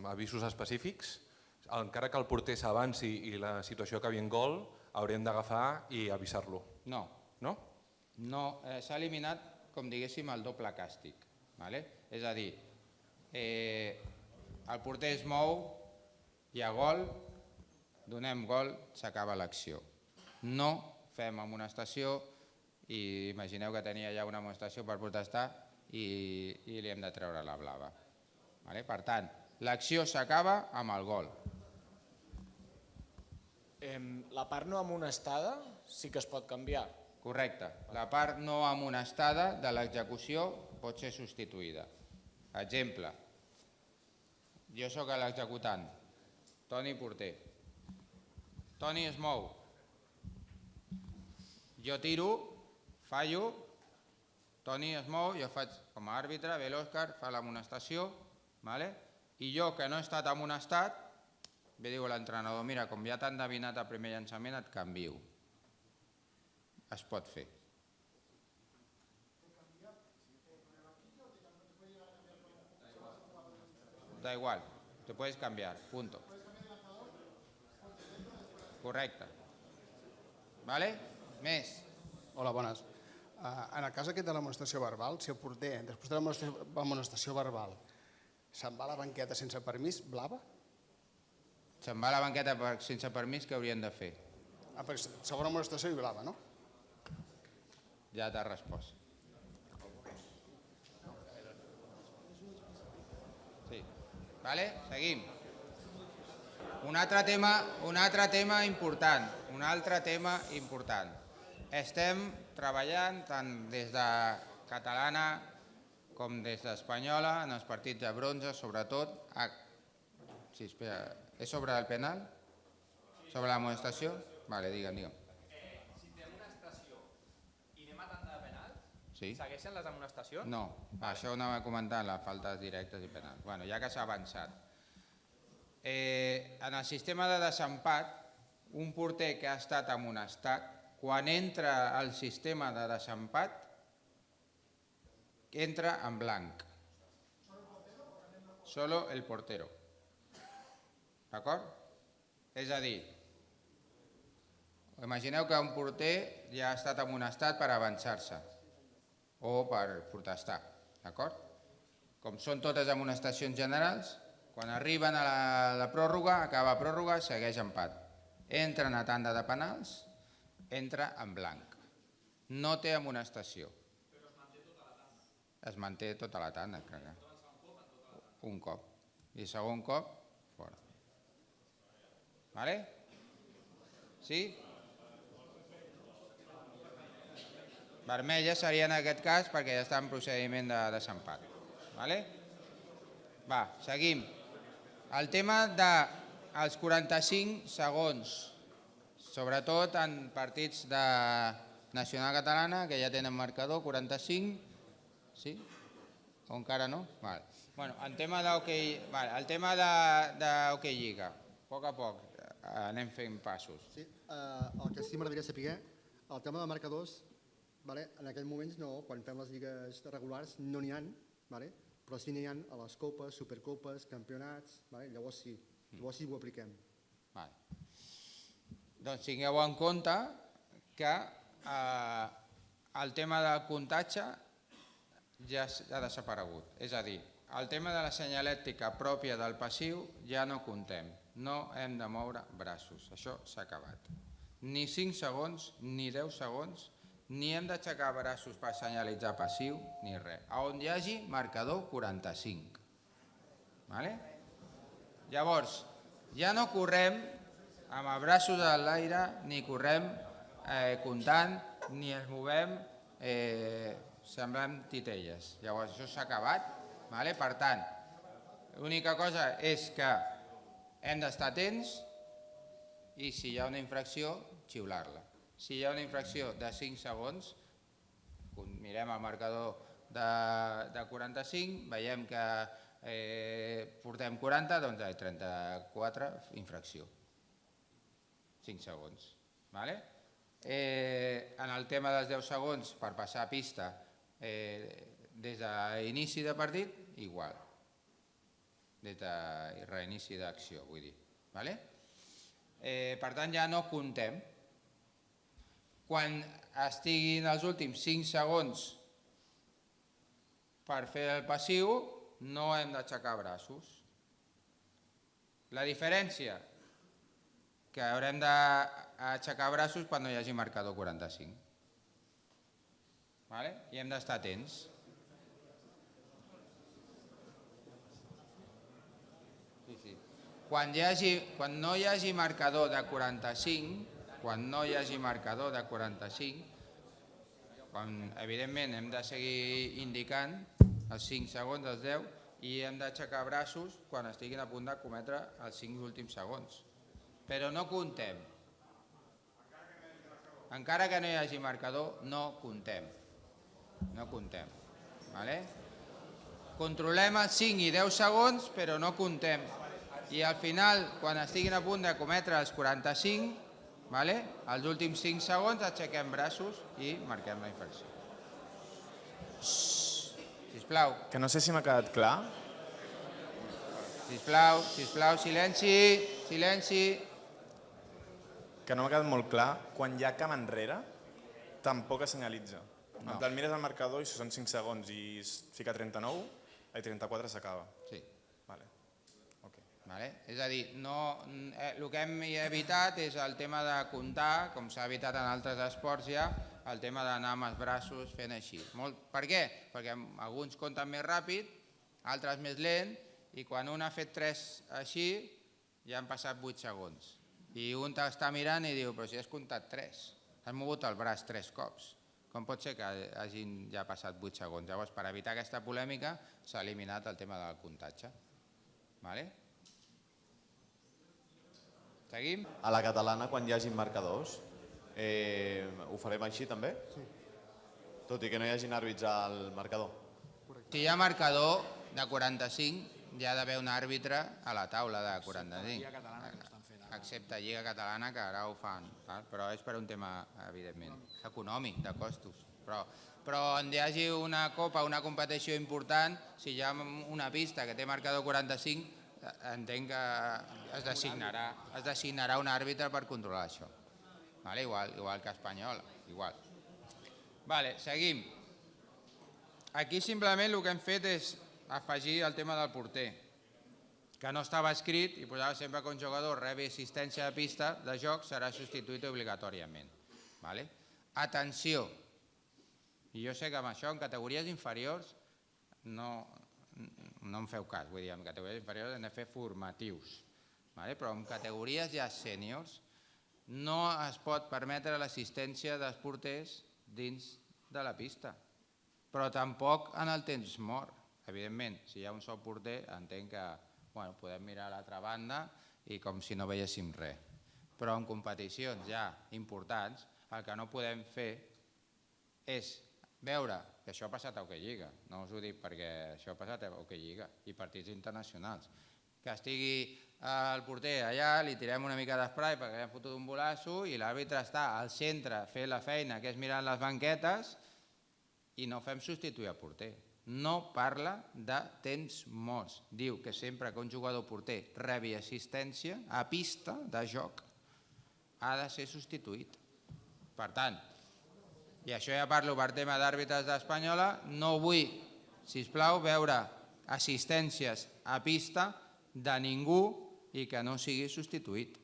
avisos específics, encara que el porter s'avanci i la situació acabi en gol, haurem d'agafar i avisar-lo.
No.
No?
No, s'ha eliminat, com diguéssim, el doble càstig. És a dir, el porter es mou, hi ha gol, donem gol, s'acaba l'acció. No fem amonestació i imagineu que tenia ja una amonestació per protestar i li hem de treure la blava. Per tant, l'acció s'acaba amb el gol.
La part no amonestada sí que es pot canviar.
Correcte. La part no amonestada de l'execució pot ser substituïda. Exemple, jo sóc l'executant, Toni porter. Toni es mou. Jo tiro, fallo, Toni es mou, jo faig com a àrbitre, ve l'Òscar, fa l'amonestació, i jo que no he estat amonestat, ve diu l'entrenador, mira, com ja t'han endevinat el primer llançament, et canvio. Es pot fer. Da igual, te puedes cambiar, punto. Correcte. Vale? Més.
Hola, bones. En el cas aquest de l'amonestació verbal, si el porter, després de l'amonestació verbal, se'n va a la banqueta sense permís, blava?
Se'n va a la banqueta sense permís, què haurien de fer?
Segona amonestació i blava, no?
Ja t'ha respost. Sí. Vale? Seguim. Un altre tema important. Estem treballant tant des de catalana com des d'espanyola en els partits de bronze, sobretot. Sí, espera. És sobre el penal? Sobre l'amonestació? Vale, digue'm.
Si té amonestació i anem a tant de penals,
Sí.
Segueixen les amonestacions?
No, això ho anava a comentar, les faltes directes i penals. Bueno, ja que s'ha avançat. En el sistema de desempat, un porter que ha estat amonestat, quan entra al sistema de desempat, entra en blanc. Solo el portero. D'acord? És a dir, imagineu que un porter ja ha estat amonestat per avançar-se o per protestar, d'acord? Com són totes amonestacions generals, quan arriben a la pròrroga, acaba pròrroga, segueix empat. Entren a tanda de penals, entra en blanc. No té amonestació.
Però es manté tota la tanda.
Es manté tota la tanda, clar. Un cop. I segon cop, fora. Vale? Sí? Vermella seria en aquest cas perquè ja està en procediment de desempat. Vale? Va, seguim. El tema dels 45 segons, sobretot en partits de Nacional Catalana, que ja tenen marcador, 45, sí? O encara no? Vale. Bueno, el tema d'Hockey Lliga, a poc anem fent passos.
Sí, el que sí m'agradaria saber, el tema de marcadors, en aquells moments, quan fem les lligues regulars, no n'hi ha, però sí n'hi ha a les copes, supercopes, campionats, llavors sí ho apliquem.
Doncs tingueu en compte que el tema del comptatge ja ha desaparegut. És a dir, el tema de la senyalètica pròpia del passiu ja no comptem. No hem de moure braços. Això s'ha acabat. Ni 5 segons, ni 10 segons, ni hem d'aixecar braços per senyalitzar passiu, ni res. On hi hagi marcador 45. Llavors, ja no correm amb els braços a l'aire, ni correm comptant, ni ens movem semblant titelles. Llavors, això s'ha acabat. Per tant, l'única cosa és que hem d'estar atents i si hi ha una infracció, xiular-la. Si hi ha una infracció de 5 segons, mirem el marcador de 45, veiem que portem 40, doncs 34, infracció. 5 segons. En el tema dels 10 segons, per passar a pista, des d'inici de partit, igual. Des de reinici d'acció, vull dir. Per tant, ja no comptem. Quan estiguin els últims 5 segons per fer el passiu, no hem d'aixecar braços. La diferència, que haurem d'aixecar braços quan no hi hagi marcador 45. I hem d'estar atents. Quan no hi hagi marcador de 45, quan evidentment hem de seguir indicant els 5 segons, els 10, i hem d'aixecar braços quan estiguin a punt de cometre els 5 últims segons. Però no comptem. Encara que no hi hagi marcador, no comptem. No comptem. Controlem els 5 i 10 segons, però no comptem. I al final, quan estiguin a punt de cometre els 45, els últims 5 segons aixequem braços i marquem la infracció. Sisplau.
Que no sé si m'ha quedat clar.
Sisplau, silenci.
Que no m'ha quedat molt clar. Quan hi ha camp enrere, tampoc es senyalitza. En plan, mires el marcador i si són 5 segons i es fica 34 s'acaba.
Sí. És a dir, el que hem evitat és el tema de comptar, com s'ha evitat en altres esports ja, el tema d'anar amb els braços fent així. Per què? Perquè alguns compten més ràpid, altres més lent, i quan un ha fet 3 així, ja han passat 8 segons. I un t'està mirant i diu, però si has comptat 3, has mogut el braç 3 cops. Com pot ser que hagin ja passat 8 segons? Llavors, per evitar aquesta polèmica, s'ha eliminat el tema del comptatge. Seguim?
A la catalana, quan hi hagi marcadors, ho farem així també? Sí. Tot i que no hi hagin àrbits al marcador.
Si hi ha marcador de 45, hi ha d'haver un àrbitre a la taula de 45. Excepte Lliga Catalana, que ara ho fan, però és per un tema, evidentment, econòmic, de costos. Però on hi hagi una copa, una competició important, si hi ha una pista que té marcador 45, entenc que es designarà un àrbitre per controlar això. Igual que Espanyol, igual. Seguim. Aquí simplement el que hem fet és afegir el tema del porter, que no estava escrit i posava sempre que un jugador rebi assistència de pista de joc serà substituït obligatòriament. Atenció, i jo sé que amb això en categories inferiors no en feu cas, vull dir, en categories inferiors hem de fer formatius, però en categories ja sèniors no es pot permetre l'assistència dels porters dins de la pista, però tampoc en el temps mort. Evidentment, si hi ha un sol porter, entenc que podem mirar a l'altra banda i com si no veiéssim res. Però en competicions ja importants, el que no podem fer és veure que això ha passat a Hockey Lliga, no us ho dic perquè això ha passat a Hockey Lliga i partits internacionals, que estigui el porter allà, li tirem una mica d'esprai perquè li hem fotut un bolasso i l'àrbitre està al centre fent la feina que és mirant les banquetes i no fem substituir el porter. No parla de temps morts. Diu que sempre que un jugador porter rebi assistència a pista de joc ha de ser substituït. Per tant, i això ja parlo per tema d'àrbitres d'Espanyola, no vull, sisplau, veure assistències a pista de ningú i que no sigui substituït.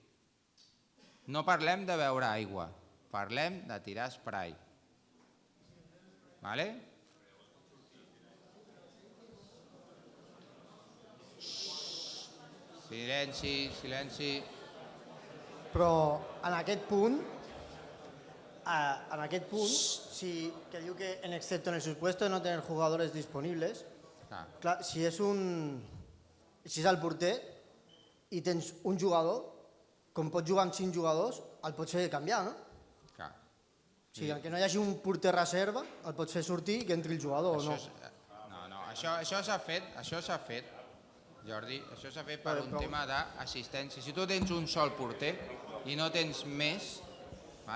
No parlem de beure aigua, parlem de tirar esprai. Vale? Silenci, silenci.
Però en aquest punt, si, que diu que en excepto en el supuesto de no tener jugadores disponibles, clar, si és el porter i tens un jugador, com pots jugar amb 5 jugadors, el pots fer canviar, no?
Clar.
O sigui, que no hi hagi un porter reserva, el pots fer sortir i que entri el jugador o no.
No, això s'ha fet, Jordi, això s'ha fet per un tema d'assistència. Si tu tens un sol porter i no tens més,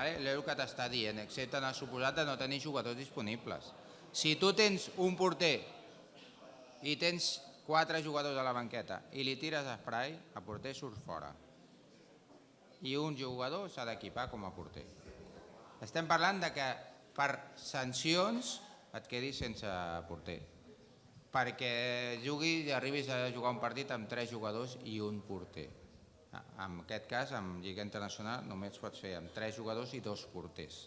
és el que t'està dient, excepte en el suposat de no tenir jugadors disponibles. Si tu tens un porter i tens 4 jugadors a la banqueta i li tires esprai, el porter surt fora. I un jugador s'ha d'equipar com a porter. Estem parlant de que per sancions et quedis sense porter. Perquè juguis i arribis a jugar un partit amb 3 jugadors i un porter. En aquest cas, en Lliga Internacional, només pots fer amb 3 jugadors i 2 porters.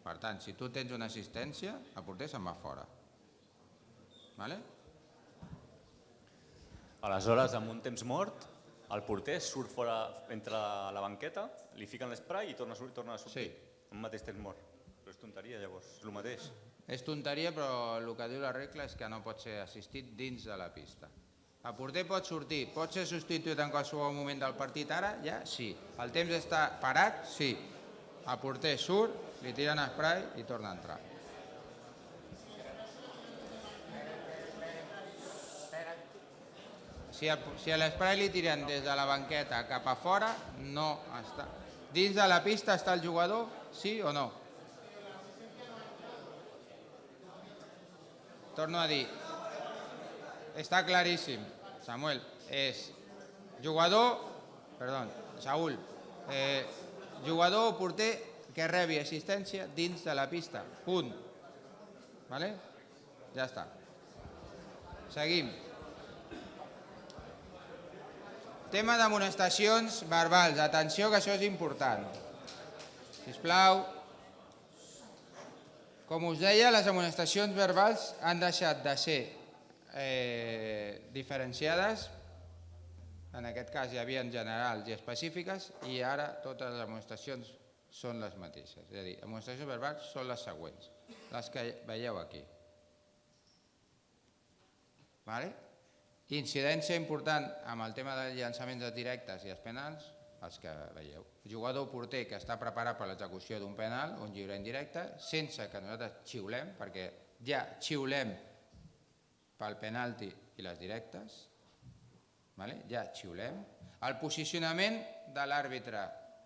Per tant, si tu tens una assistència, el porter se'n va fora.
Aleshores, amb un temps mort, el porter surt fora entre la banqueta, li fiquen l'esprai i torna a sortir. Un mateix temps mort. Però és tonteria, llavors, és el mateix.
És tonteria, però el que diu la regla és que no pot ser assistit dins de la pista. El porter pot sortir, pot ser substituït en qualsevol moment del partit, ara ja sí. El temps està parat, sí. El porter surt, li tiren esprai i torna a entrar. Si a l'esprai li tiren des de la banqueta cap a fora, no està. Dins de la pista està el jugador, sí o no? Torno a dir, està claríssim, Samuel, és Saúl, jugador o porter que rebi assistència dins de la pista, punt. Ja està. Seguim. Tema d'amonestacions verbals, atenció que això és important. Sisplau. Com us deia, les amonestacions verbals han deixat de ser diferenciades, en aquest cas hi havia generals i específiques, i ara totes les amonestacions són les mateixes. És a dir, amonestacions verbals són les següents, les que veieu aquí. Incidència important amb el tema dels llançaments directes i els penals, els que veieu. Jugador porter que està preparat per l'execució d'un penal, un lliure indirecte, sense que nosaltres xiulem, perquè ja xiulem pel penalti i les directes, ja xiulem. El posicionament de l'àrbitre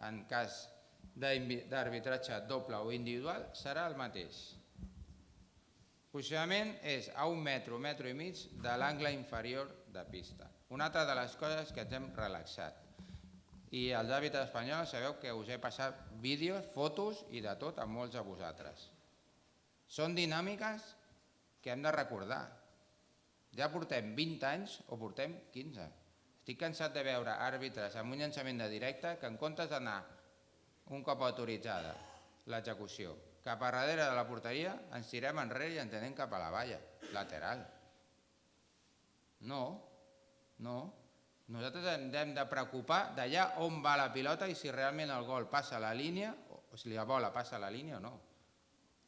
en cas d'arbitratge doble o individual serà el mateix. El posicionament és a 1 metre, 1 metre i mig de l'angle inferior de pista. Una altra de les coses que ens hem relaxat. I els àrbitres espanyols sabeu que us he passat vídeos, fotos i de tot a molts de vosaltres. Són dinàmiques que hem de recordar. Ja portem 20 anys o portem 15. Estic cansat de veure àrbitres amb un llançament de directe que en comptes d'anar un cop autoritzada l'execució cap a darrere de la porteria ens tirem enrere i ens anem cap a la valla lateral. No. Nosaltres ens hem de preocupar d'allà on va la pilota i si realment el gol passa a la línia o si la bola passa a la línia o no.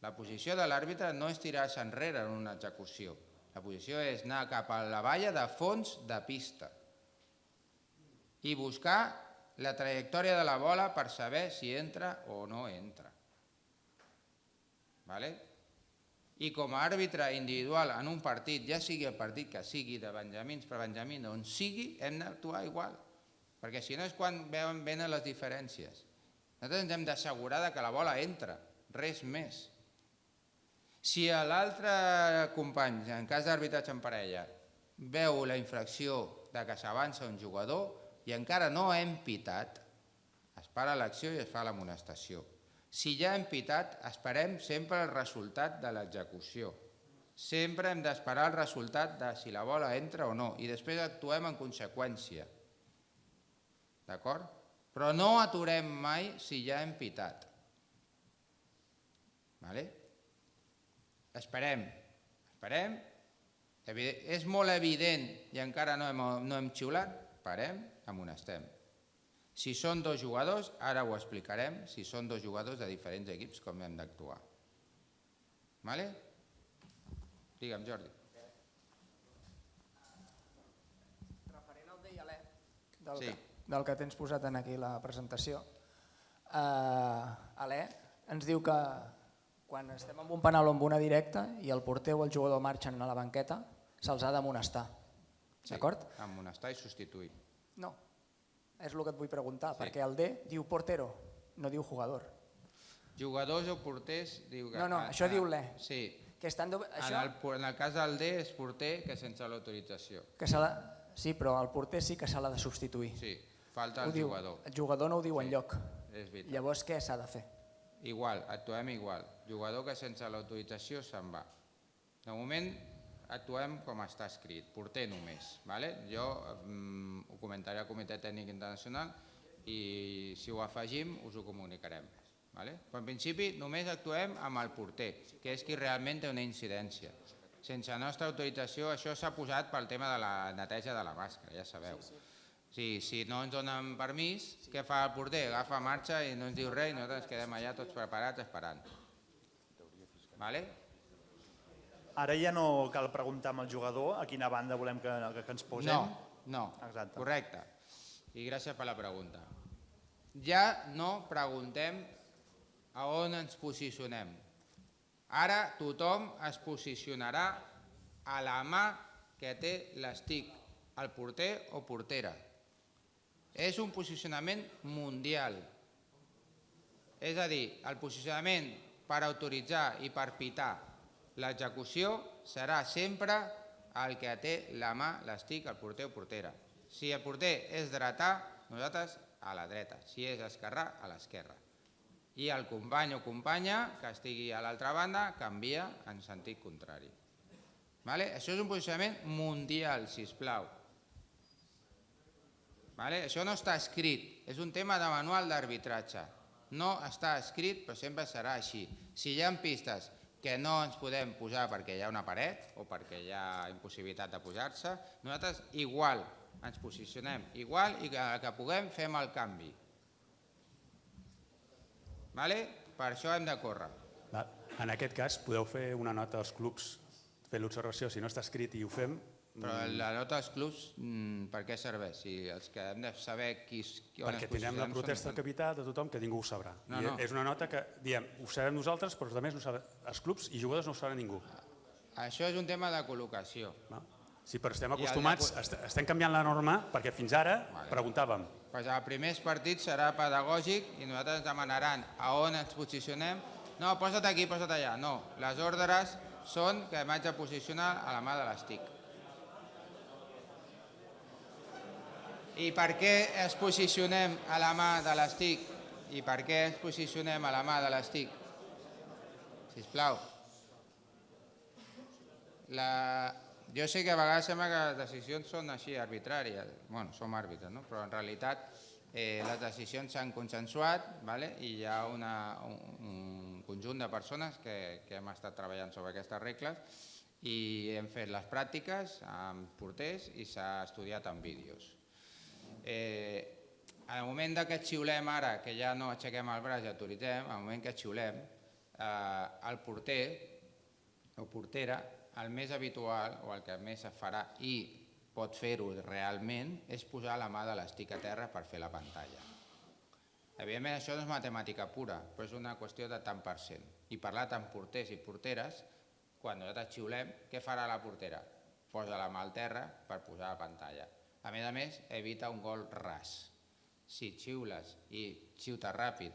La posició de l'àrbitre no és tirar-se enrere en una execució. La posició és anar cap a la valla de fons de pista i buscar la trajectòria de la bola per saber si entra o no entra. I com a àrbitre individual en un partit, ja sigui el partit que sigui de benjamins per benjamins, on sigui, hem d'actuar igual, perquè si no és quan venen les diferències. Nosaltres ens hem d'assegurar que la bola entra, res més. Si l'altre company, en cas d'arbitratge en parella, veu la infracció de que s'avança un jugador i encara no hem pitat, es para l'acció i es fa l'amonestació. Si ja hem pitat, esperem sempre el resultat de l'execució. Sempre hem d'esperar el resultat de si la bola entra o no i després actuem en conseqüència. D'acord? Però no aturem mai si ja hem pitat. Esperem. És molt evident i encara no hem xiulat, parem, amonestem. Si són 2 jugadors, ara ho explicarem, si són 2 jugadors de diferents equips, com hem d'actuar. Digue'm, Jordi.
Referent al DIALE, del que tens posat aquí la presentació, Ale ens diu que quan estem en un penal o en una directa i el porter o el jugador marxen a la banqueta, se'ls ha d'amonestar. D'acord?
Amonestar i substituir.
No, és el que et vull preguntar, perquè el D diu portero, no diu jugador.
Jugadors o porters...
No, això diu l'E.
Sí.
En
el cas del D és porter que sense l'autorització.
Sí, però el porter sí que se l'ha de substituir.
Sí, falta el jugador.
El jugador no ho diu enlloc.
És veritat.
Llavors què s'ha de fer?
Igual, actuem igual. Jugador que sense l'autorització se'n va. De moment actuem com està escrit, porter només. Jo ho comentaré al Comitè Tècnic Internacional i si ho afegim us ho comunicarem. Però en principi només actuem amb el porter, que és qui realment té una incidència. Sense nostra autorització això s'ha posat pel tema de la neteja de la màscara, ja sabeu. Si no ens donen permís, què fa el porter? Agafa marxa i no ens diu res i nosaltres quedem allà tots preparats esperant.
Ara ja no cal preguntar amb el jugador a quina banda volem que ens posem?
No, correcte. I gràcies per la pregunta. Ja no preguntem a on ens posicionem. Ara tothom es posicionarà a la mà que té l'estic, el porter o portera. És un posicionament mundial. És a dir, el posicionament per autoritzar i per pitar l'execució serà sempre el que té la mà, l'estic, el porter o portera. Si el porter és dretà, nosaltres a la dreta. Si és esquerrà, a l'esquerra. I el company o companya que estigui a l'altra banda canvia en sentit contrari. Això és un posicionament mundial, sisplau. Això no està escrit, és un tema de manual d'arbitratge. No està escrit, però sempre serà així. Si hi ha pistes que no ens podem posar perquè hi ha una paret o perquè hi ha impossibilitat de posar-se, nosaltres igual ens posicionem, igual i que puguem fem el canvi. Per això hem de córrer.
En aquest cas, podeu fer una nota als clubs, fer l'observació, si no està escrit i ho fem,
Però la nota dels clubs, per què serveix? Si els que hem de saber on
perquè tindrem la protesta al capità de tothom que ningú ho sabrà. És una nota que, diem, ho sabem nosaltres, però els altres no ho saben. Els clubs i jugadors no ho saben ningú.
Això és un tema de col·locació.
Sí, però estem acostumats, estem canviant la norma perquè fins ara preguntàvem.
Pues els primers partits serà pedagògic i nosaltres ens demanaran a on ens posicionem. No, posa't aquí, posa't allà. No, les ordres són que m'haig de posicionar a la mà de les TIC. I per què ens posicionem a la mà de les TIC? I per què ens posicionem a la mà de les TIC? Sisplau. Jo sé que a vegades sembla que les decisions són així arbitràries. Bueno, som àrbitres, no? Però en realitat les decisions s'han consensuat i hi ha un conjunt de persones que hem estat treballant sobre aquestes regles i hem fet les pràctiques amb porters i s'ha estudiat amb vídeos. En el moment que xiulem ara, que ja no aixequem el braç i autoritzem, en el moment que xiulem, el porter o portera, el més habitual o el que més es farà i pot fer-ho realment és posar la mà de l'estic a terra per fer la pantalla. Evidentment això no és matemàtica pura, però és una qüestió de tant per cent. I parlat amb porters i porteres, quan nosaltres xiulem, què farà la portera? Posa la mà al terra per posar la pantalla. A més, evita un gol ras. Si xiules i xiutes ràpid,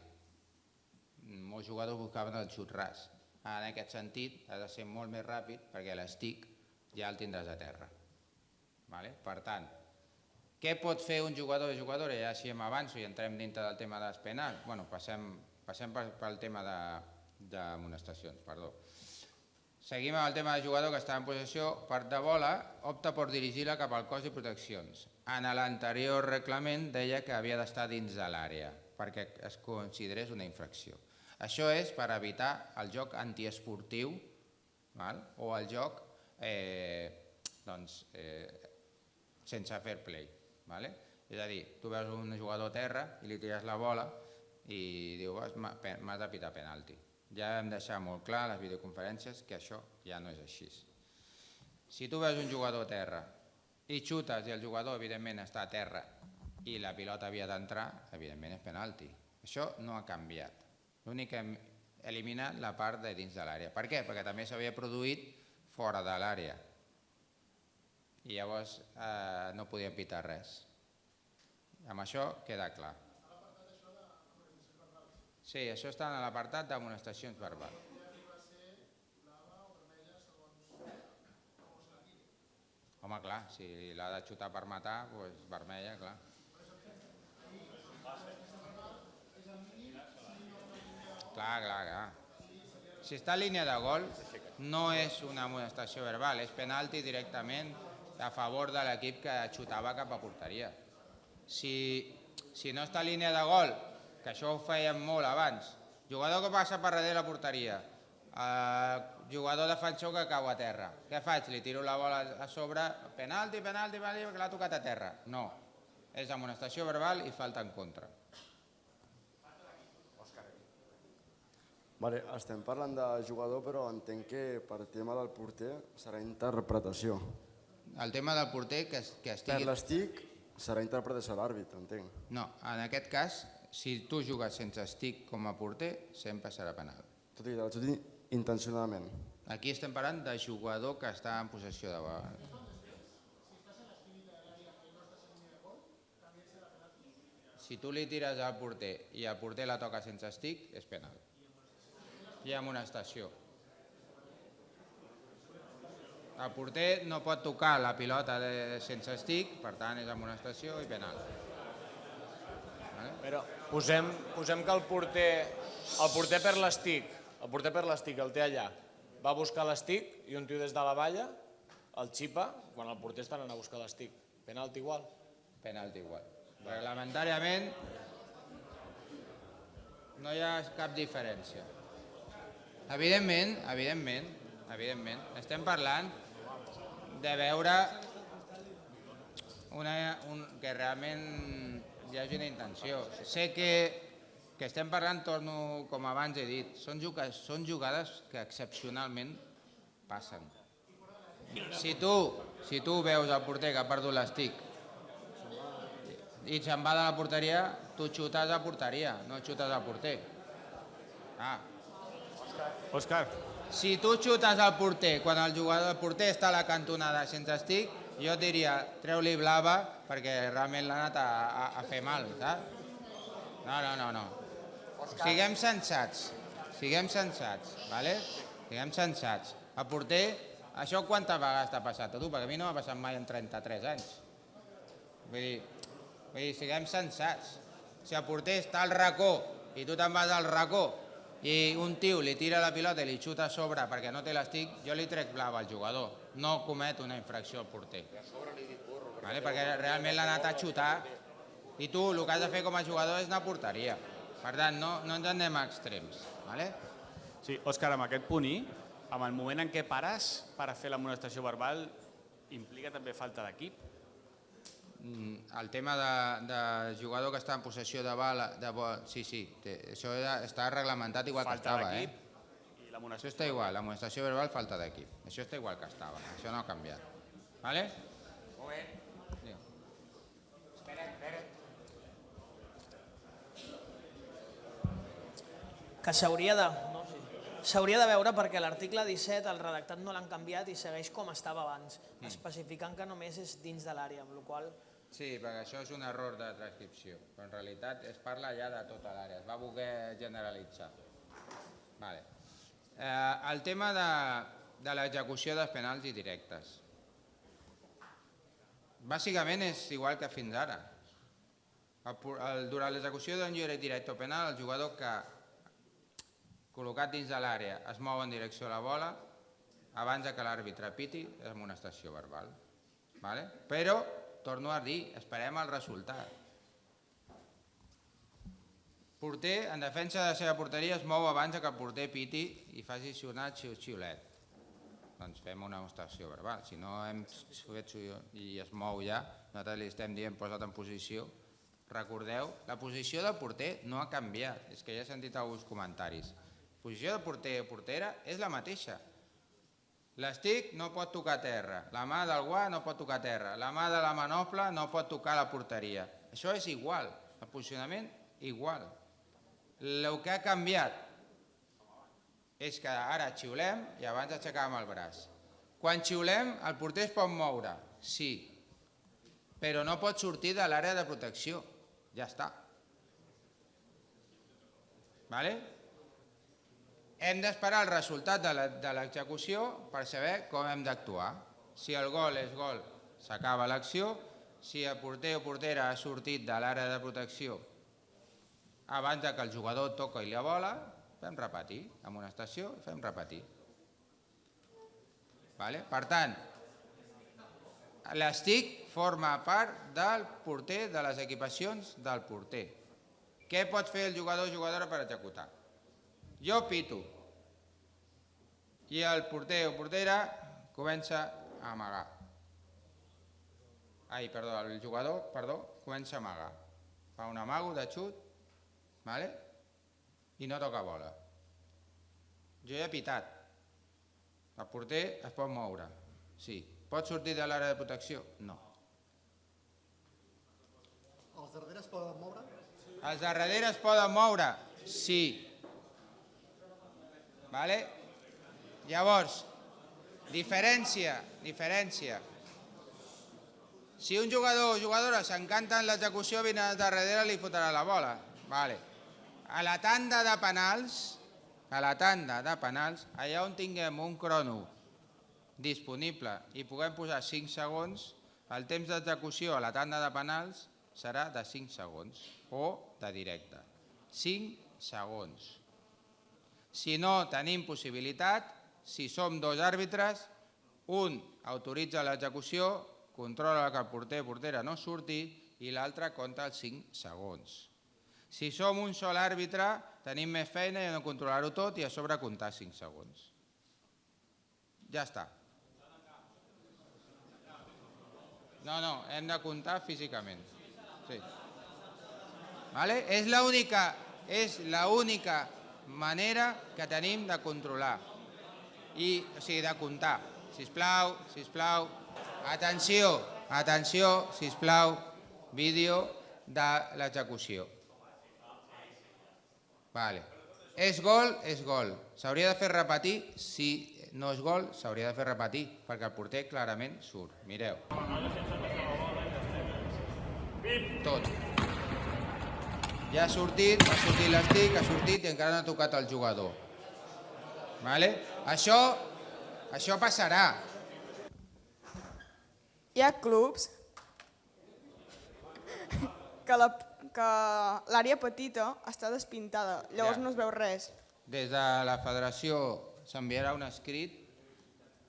molts jugadors buscaven el xut ras. En aquest sentit, ha de ser molt més ràpid perquè l'estic ja el tindràs a terra. Per tant, què pot fer un jugador o jugadora? Ja si m'avanço i entrem dintre del tema dels penals, passem pel tema d'amonestacions, perdó. Seguim amb el tema del jugador que està en possessió part de bola, opta per dirigir-la cap al cos i proteccions. En l'anterior reglament deia que havia d'estar dins de l'àrea perquè es considerés una infracció. Això és per evitar el joc antiesportiu o el joc sense fair play. És a dir, tu veus un jugador a terra i li tires la bola i dius m'has de pitar penalti. Ja hem deixat molt clar a les videoconferències que això ja no és així. Si tu veus un jugador a terra i xutes i el jugador evidentment està a terra i la pilota havia d'entrar, evidentment és penalti. Això no ha canviat. L'únic que hem eliminat la part de dins de l'àrea. Per què? Perquè també s'havia produït fora de l'àrea. I llavors no podien pitar res. Amb això queda clar. Sí, això està en l'apartat d'amonestacions verbals. Home, clar, si l'ha de xutar per matar, doncs vermella, clar. Clar. Si està en línia de gol, no és una amonestació verbal, és penalti directament a favor de l'equip que xutava cap a porteria. Si no està en línia de gol, que això ho fèiem molt abans, jugador que passa per darrere la porteria, jugador defensor que cau a terra. Què faig? Li tiro la bola a sobre, penalti, perquè l'ha tocat a terra. No, és amonestació verbal i falta en contra.
Estem parlant de jugador, però entenc que per tema del porter serà interpretació.
El tema del porter que estigui...
Per l'estic serà interpretació de l'àrbit, entenc.
No, en aquest cas, si tu jugues sense estic com a porter, sempre serà penal.
Tot i que el xuti intencionadament.
Aquí estem parlant de jugador que està en possessió de bola. Si tu li tires al porter i el porter la toca sense estic, és penal. Hi ha amonestació. El porter no pot tocar la pilota sense estic, per tant és amonestació i penal.
Però posem que el porter per l'estic, el té allà, va a buscar l'estic i un tio des de la valla el xipa quan el porter està anant a buscar l'estic. Penalti igual?
Penalti igual. Reglamentàriament no hi ha cap diferència. Evidentment, estem parlant de veure que realment hi hagi una intenció. Sé que estem parlant, torno com abans he dit, són jugades que excepcionalment passen. Si tu veus el porter que ha perdut l'estic i se'n va de la porteria, tu xutes a porteria, no xutes al porter.
Òscar.
Si tu xutes al porter quan el porter està a la cantonada sense estic, jo et diria, treu-li blava perquè realment l'ha anat a fer mal, saps? No. Siguem sensats, ¿vale? Siguem sensats. El porter, això quantes vegades t'ha passat a tu? Perquè a mi no m'ha passat mai en 33 anys. Vull dir, siguem sensats. Si el porter està al racó i tu te'n vas al racó i un tio li tira la pilota i li xuta a sobre perquè no té l'estic, jo li trec blava al jugador. No comet una infracció al porter. Perquè realment l'ha anat a xutar i tu el que has de fer com a jugador és anar a porteria. Per tant, no ens anem a extrems.
Sí, Òscar, amb aquest punt I, amb el moment en què pares per fer l'amonestació verbal, implica també falta d'equip?
El tema de jugador que està en possessió de bala, sí, això està reglamentat igual que estava.
Falta d'equip i l'amonestació.
Això està igual, l'amonestació verbal, falta d'equip. Això està igual que estava, això no ha canviat. Vale? Molt bé.
Que s'hauria de veure perquè l'article 17, el redactat no l'han canviat i segueix com estava abans, especificant que només és dins de l'àrea, amb la qual cosa...
Sí, perquè això és un error de transcripció, però en realitat es parla ja de tota l'àrea, es va voler generalitzar. El tema de l'execució dels penals i directes. Bàsicament és igual que fins ara. Durant l'execució d'un lliure directe o penal, el jugador que col·locat dins de l'àrea es mou en direcció a la bola, abans que l'àrbitre piti, és amonestació verbal. Però, torno a dir, esperem el resultat. Porter, en defensa de la seva porteria, es mou abans que el porter piti i faci sonar xiu-xiulet. Doncs fem una amonestació verbal. Si no hem fet i es mou ja, nosaltres li estem dient posat en posició. Recordeu, la posició del porter no ha canviat. És que ja he sentit alguns comentaris. La posició del porter o portera és la mateixa. L'estic no pot tocar terra, la mà del guant no pot tocar terra, la mà de la manopla no pot tocar la porteria. Això és igual, el posicionament igual. El que ha canviat és que ara xiulem i abans aixecàvem el braç. Quan xiulem el porter es pot moure, sí, però no pot sortir de l'àrea de protecció. Ja està. Hem d'esperar el resultat de l'execució per saber com hem d'actuar. Si el gol és gol, s'acaba l'acció. Si el porter o portera ha sortit de l'àrea de protecció abans que el jugador toca i la bola, fem repetir. Amonestació, fem repetir. Per tant, l'estic forma part del porter, de les equipacions del porter. Què pot fer el jugador o jugadora per executar? Jo pito i el porter o portera comença a amagar. El jugador comença a amagar. Fa un amago de xut i no toca bola. Jo ja he pitat. El porter es pot moure. Sí. Pot sortir de l'àrea de protecció? No.
Els darrere es poden moure?
Els darrere es poden moure? Sí. Llavors, diferència. Si un jugador o jugadora s'encanta en l'execució, vine darrere i li fotrà la bola. A la tanda de penals, allà on tinguem un crono disponible i puguem posar 5 segons, el temps d'execució a la tanda de penals serà de 5 segons o de directe. 5 segons. Si no tenim possibilitat, si som 2 àrbitres, un autoritza l'execució, controla que el porter o portera no surti i l'altre compta els 5 segons. Si som un sol àrbitre, tenim més feina i hem de controlar-ho tot i a sobre comptar 5 segons. Ja està. No, hem de comptar físicament. És l'única manera que tenim de controlar, o sigui, de comptar. Sisplau, sisplau. Atenció, atenció, sisplau. Vídeo de l'execució. Vale. És gol, és gol. S'hauria de fer repetir, si no és gol, s'hauria de fer repetir, perquè el porter clarament surt. Mireu. Tot. Ja ha sortit l'estic, ha sortit i encara no ha tocat el jugador. Vale? Això passarà.
Hi ha clubs que l'àrea petita està despintada, llavors
Ja.
no es veu res.
Des de la federació s'enviarà un escrit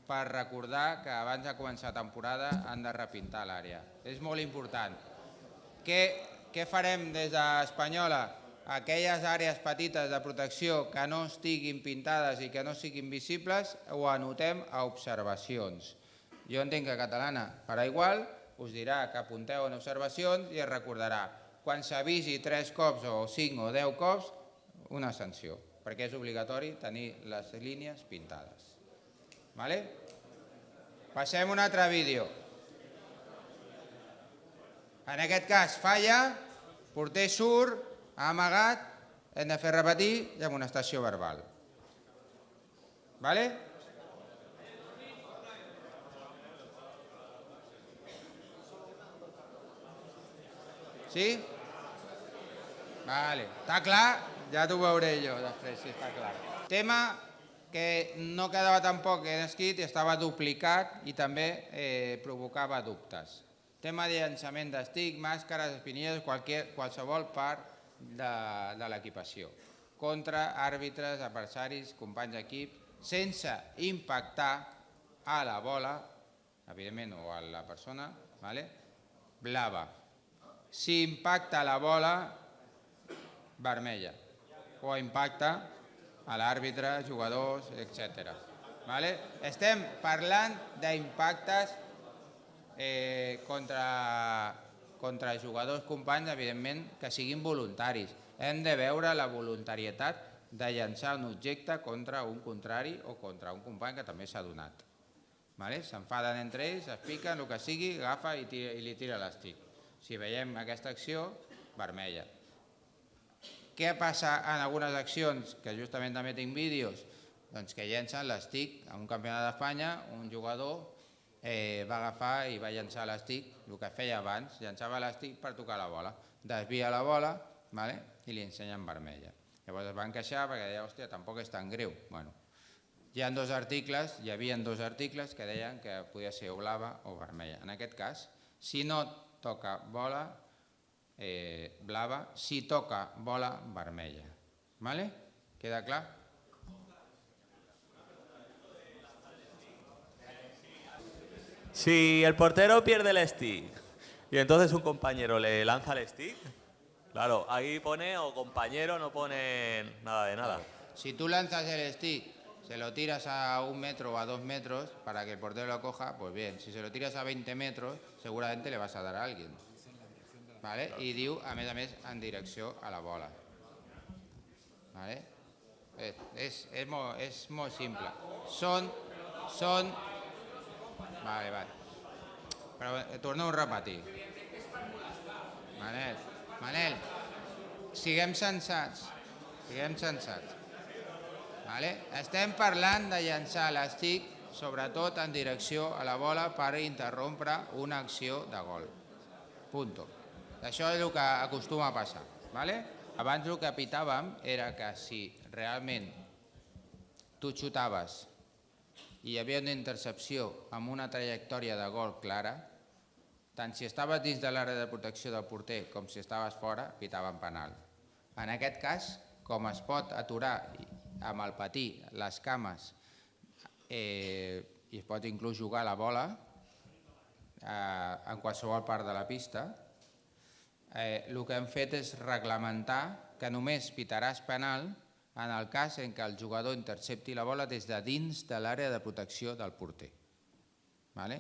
per recordar que abans de començar la temporada han de repintar l'àrea. És molt important. Què farem des d'Espanyola? Aquelles àrees petites de protecció que no estiguin pintades i que no siguin visibles ho anotem a observacions. Jo entenc que Catalana farà igual, us dirà que apunteu en observacions i es recordarà. Quan s'avisi 3 cops o 5 o 10 cops, una sanció, perquè és obligatori tenir les línies pintades. Vale? Passem a un altre vídeo. En aquest cas falla, porter surt, ha amagat, hem de fer repetir i amonestació verbal. Vale? Sí? Vale. Està clar? Ja t'ho veuré jo després, si està clar. Tema que no quedava tampoc en escrit i estava duplicat i també provocava dubtes. Tema de llançament d'estic, màscares, espinilles, qualsevol part de l'equipació. Contra àrbitres, adversaris, companys d'equip, sense impactar a la bola, evidentment, o a la persona, blava. Si impacta la bola, vermella. O impacta a l'àrbitre, jugadors, etc. Estem parlant d'impactes contra jugadors companys, evidentment, que siguin voluntaris. Hem de veure la voluntarietat de llançar un objecte contra un contrari o contra un company que també s'ha donat. S'enfaden entre ells, es piquen, el que sigui, agafa i li tira l'estic. Si veiem aquesta acció, vermella. Què passa en algunes accions, que justament també tinc vídeos, doncs que llencen l'estic en un campionat d'Espanya, un jugador va agafar i va llançar l'estic, el que feia abans, llançava l'estic per tocar la bola. Desvia la bola i li ensenyen vermella. Llavors es van queixar perquè deia, hòstia, tampoc és tan greu. Hi havia 2 articles que deien que podia ser o blava o vermella. En aquest cas, si no toca bola blava, si toca bola vermella. Queda clar?
Si el portero pierde el stick y entonces un compañero le lanza el stick, claro, ahí pone o compañero, no pone nada de nada.
Si tú lanzas el stick, se lo tiras a 1 metro o a 2 metros para que el portero lo coja, pues bien. Si se lo tiras a 20 metros, seguramente le vas a dar a alguien. I diu, a més, en direcció a la bola. És molt simple. Són... Vale. Però torno a repetir. Manel, siguem sensats. Estem parlant de llançar l'estic, sobretot en direcció a la bola per interrompre una acció de gol. Punto. Això és el que acostuma a passar. Abans el que pitàvem era que si realment tu xutaves i hi havia una intercepció amb una trajectòria de gol clara, tant si estaves dins de l'àrea de protecció del porter com si estaves fora, pitaven penal. En aquest cas, com es pot aturar amb el patí, les cames, i es pot inclús jugar a la bola en qualsevol part de la pista, el que hem fet és reglamentar que només pitaràs penal en el cas en què el jugador intercepti la bola des de dins de l'àrea de protecció del porter.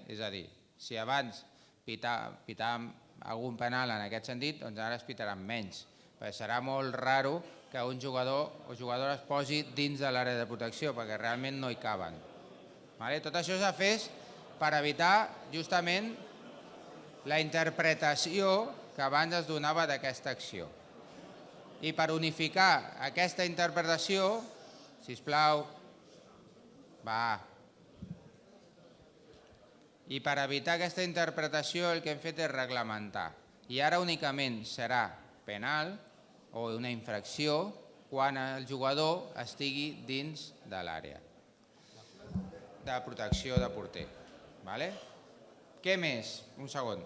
És a dir, si abans pitàvem algun penal en aquest sentit, doncs ara es pitaran menys, perquè serà molt raro que un jugador o jugadora es posi dins de l'àrea de protecció, perquè realment no hi caben. Tot això s'ha fet per evitar justament la interpretació que abans es donava d'aquesta acció. I per unificar aquesta interpretació, sisplau, i per evitar aquesta interpretació el que hem fet és reglamentar. I ara únicament serà penal o una infracció quan el jugador estigui dins de l'àrea de protecció de porter. Què més? Un segon.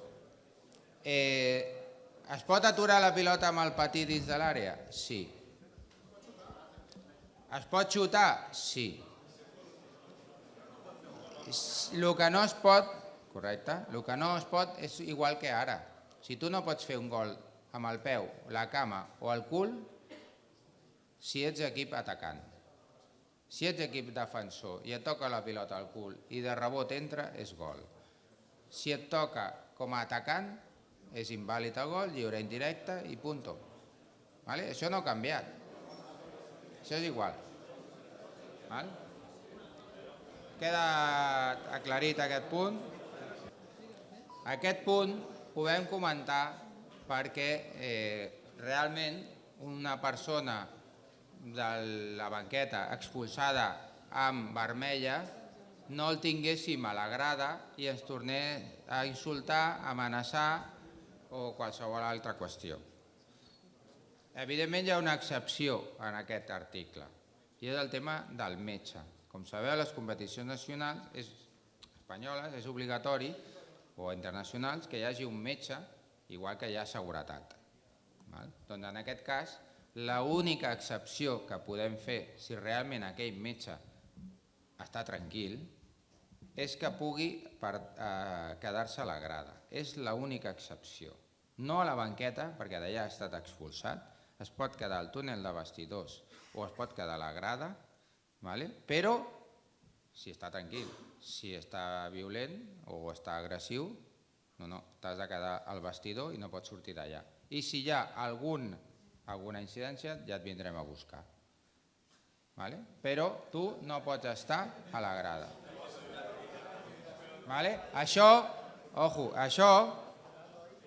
Es pot aturar la pilota amb el patí dins de l'àrea? Sí. Es pot xutar? Sí. El que no es pot, correcte, el que no es pot és igual que ara. Si tu no pots fer un gol amb el peu, la cama o el cul, si ets equip atacant. Si ets equip defensor i et toca la pilota al cul i de rebot entra, és gol. Si et toca com a atacant, és invàlid el gol, lliure indirecte i punto. Això no ha canviat. Això és igual. Queda aclarit aquest punt. Aquest punt ho vam comentar perquè realment una persona de la banqueta expulsada amb vermella no el tinguéssim a la grada i ens tornés a insultar, amenaçar o qualsevol altra qüestió. Evidentment hi ha una excepció en aquest article i és el tema del metge. Com sabeu, a les competicions nacionals espanyoles és obligatori, o internacionals, que hi hagi un metge, igual que hi ha seguretat. Doncs en aquest cas, l'única excepció que podem fer si realment aquell metge està tranquil és que pugui quedar-se a la grada. És l'única excepció. No a la banqueta, perquè d'allà ha estat expulsat, es pot quedar al túnel de vestidors o es pot quedar a la grada, però si està tranquil. Si està violent o està agressiu, no, t'has de quedar al vestidor i no pots sortir d'allà. I si hi ha alguna incidència, ja et vindrem a buscar. Però tu no pots estar a la grada. Això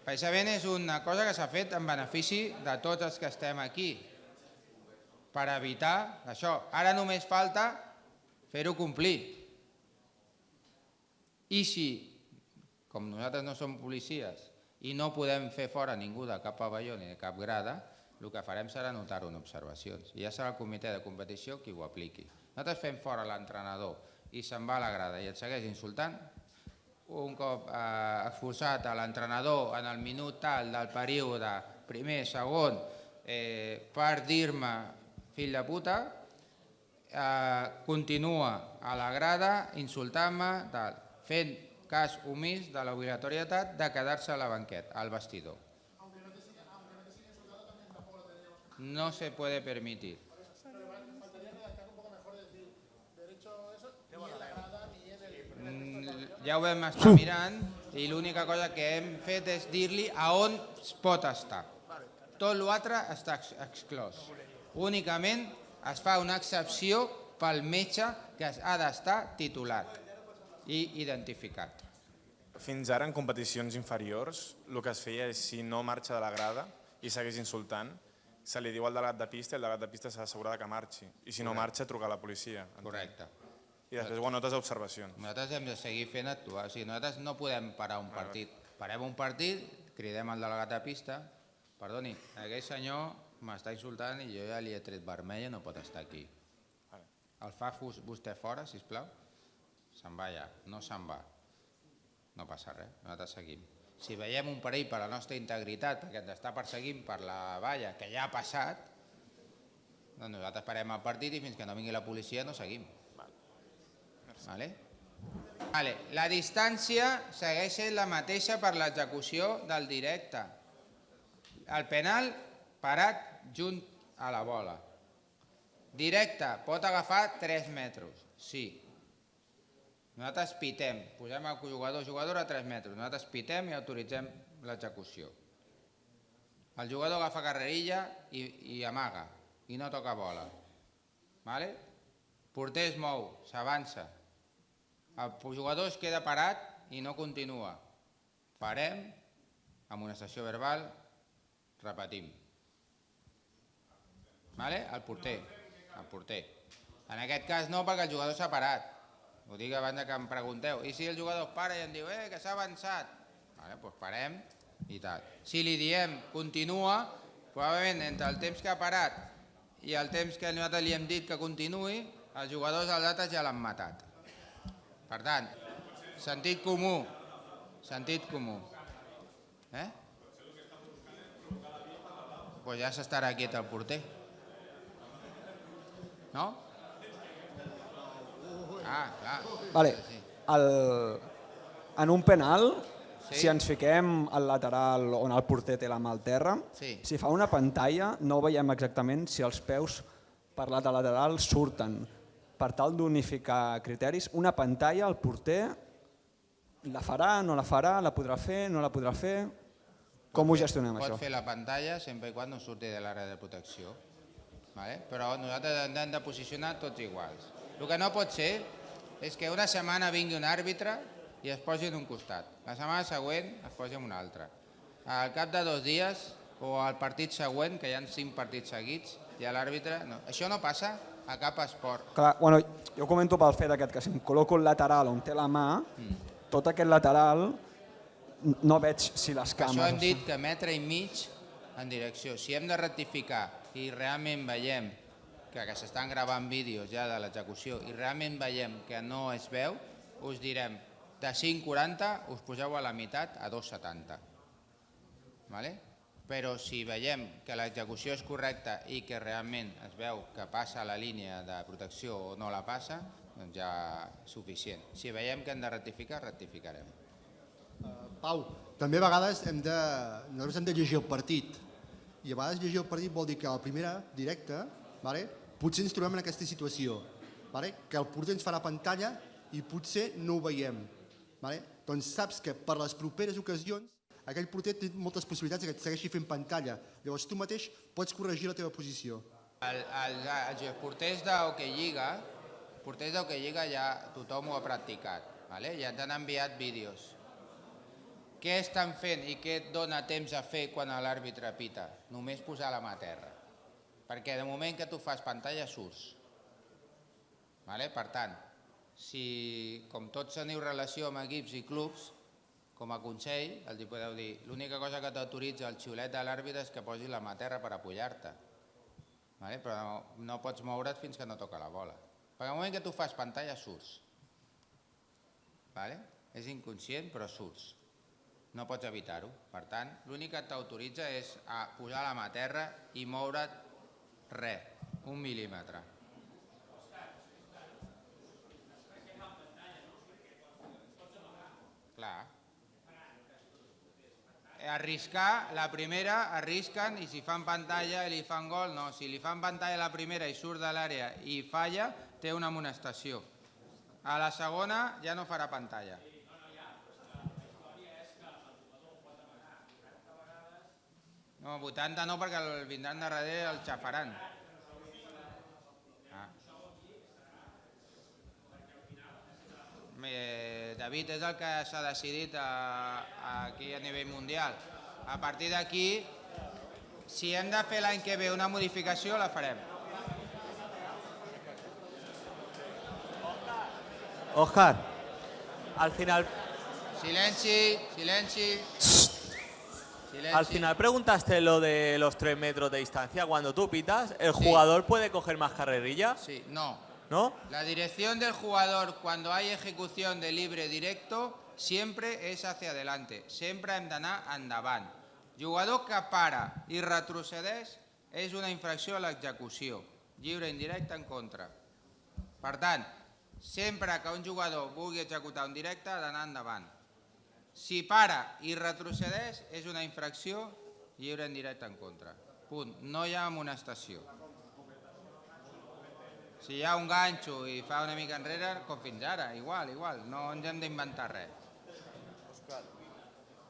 precisament és una cosa que s'ha fet en benefici de tots els que estem aquí, per evitar això. Ara només falta fer-ho complir. I si, com nosaltres no som policies i no podem fer fora ningú de cap pavelló ni de cap grada, el que farem serà anotar-ho en observacions. I ja serà el comitè de competició qui ho apliqui. Nosaltres fem fora l'entrenador i se'n va a la grada i et segueix insultant. Un cop expulsat a l'entrenador en el minut tal del període primer, segon, per dir-me fill de puta, continua a la grada insultant-me, fent cas omís de l'obligatorietat de quedar-se a la banqueta, al vestidor. No se puede permitir. Ja ho vam estar mirant i l'única cosa que hem fet és dir-li a on es pot estar. Tot l'altre està exclòs. Únicament es fa una excepció pel metge que ha d'estar titulat i identificat.
Fins ara, en competicions inferiors, el que es feia és, si no marxa de la grada i segueix insultant, se li diu al delegat de pista i el delegat de pista s'ha d'assegurar que marxi. I si no marxa, trucar a la policia.
Correcte.
I després ho anotes a observacions.
Nosaltres hem de seguir fent actuar. O sigui, nosaltres no podem parar un partit. Parem un partit, cridem al delegat de pista, perdoni, aquell senyor m'està insultant i jo ja li he tret vermella i no pot estar aquí. El fa vostè fora, sisplau? Se'n va ja, no se'n va. No passa res, nosaltres seguim. Si veiem un perill per la nostra integritat, perquè ens està perseguint per la valla, que ja ha passat, doncs nosaltres parem el partit i fins que no vingui la policia no seguim. La distància segueix sent la mateixa per l'execució del directe. El penal parat junt a la bola. Directe, pot agafar 3 metres, sí. Nosaltres pitem, posem el jugador a 3 metres, nosaltres pitem i autoritzem l'execució. El jugador agafa carrerilla i amaga, i no toca bola. Porter es mou, s'avança. El jugador es queda parat i no continua. Parem, amonestació verbal, repetim. El porter. En aquest cas no, perquè el jugador s'ha parat. Ho dic abans que em pregunteu. I si el jugador es para i em diu que s'ha avançat? Doncs parem i tal. Si li diem continua, probablement entre el temps que ha parat i el temps que nosaltres li hem dit que continuï, els jugadors dels altres ja l'han matat. Per tant, sentit comú. Sentit comú. Doncs ja s'estarà quiet el porter. No? Clar.
Vale. En un penal, si ens fiquem al lateral on el porter té la mà al terra, si fa una pantalla no veiem exactament si els peus per lateral surten. Per tal d'unificar criteris, una pantalla el porter la farà, no la farà, la podrà fer, no la podrà fer... Com ho gestionem, això?
Pot fer la pantalla sempre i quan no surti de l'àrea de protecció. Però nosaltres hem de posicionar tots iguals. El que no pot ser és que una setmana vingui un àrbitre i es posi en un costat. La setmana següent es posi en un altre. Al cap de 2 dies o al partit següent, que hi ha 5 partits seguits, i l'àrbitre... Això no passa a cap esport.
Jo comento pel fet aquest, que si em col·loco el lateral on té la mà, tot aquest lateral no veig si les càmeres...
Això hem dit que metre i mig en direcció. Si hem de rectificar i realment veiem que s'estan gravant vídeos ja de l'execució i realment veiem que no es veu, us direm de 5,40 us poseu a la meitat a 2,70. Però si veiem que l'execució és correcta i que realment es veu que passa la línia de protecció o no la passa, doncs ja és suficient. Si veiem que hem de rectificar, rectificarem.
Pau, també a vegades nosaltres hem de llegir el partit i a vegades llegir el partit vol dir que a la primera directa potser ens trobem en aquesta situació, que el porter ens farà pantalla i potser no ho veiem. Doncs saps que per les properes ocasions aquell porter té moltes possibilitats que et segueixi fent pantalla. Llavors tu mateix pots corregir la teva posició.
Els porters d'Hockey Lliga ja tothom ho ha practicat. Ja ens han enviat vídeos. Què estan fent i què et dona temps a fer quan l'àrbitre pita? Només posar la mà a terra. Perquè de moment que tu fas pantalla surts. Per tant, si com tots teniu relació amb equips i clubs, com a consell els podeu dir l'única cosa que t'autoritza el xiulet de l'àrbitre és que posis la mà a terra per apoyar-te. Però no pots moure't fins que no toca la bola. Perquè al moment que tu fas pantalla surts. És inconscient però surts. No pots evitar-ho. Per tant, l'únic que t'autoritza és a posar la mà a terra i moure't res, 1 mil·límetre. Clar. Arriscar, la primera, arrisquen i si fan pantalla i li fan gol, no. Si li fan pantalla la primera i surt de l'àrea i falla, té una amonestació. A la segona ja no farà pantalla. No, 80 no, perquè el vindran de darrere el xafaran. David, és el que s'ha decidit aquí a nivell mundial. A partir d'aquí, si hem de fer l'any que ve una modificació, la farem.
Óscar, al final...
Silenci, silenci.
Al final preguntaste lo de los 3 metros de distancia. Cuando tú pitas, ¿el jugador puede coger más carrerilla?
Sí, no.
¿No?
La dirección del jugador cuando hay ejecución de libre directo siempre és hacia adelante. Sempre hem d'anar endavant. Jugador que para i retrocedeix és una infracció a l'execució. Lliure indirecte en contra. Per tant, sempre que un jugador vulgui executar un directe ha d'anar endavant. Si para i retrocedeix és una infracció lliure indirecte en contra. Punt. No hi ha amonestació. Si hi ha un ganxo i fa una mica enrere, com fins ara, igual, no ens hem d'inventar res.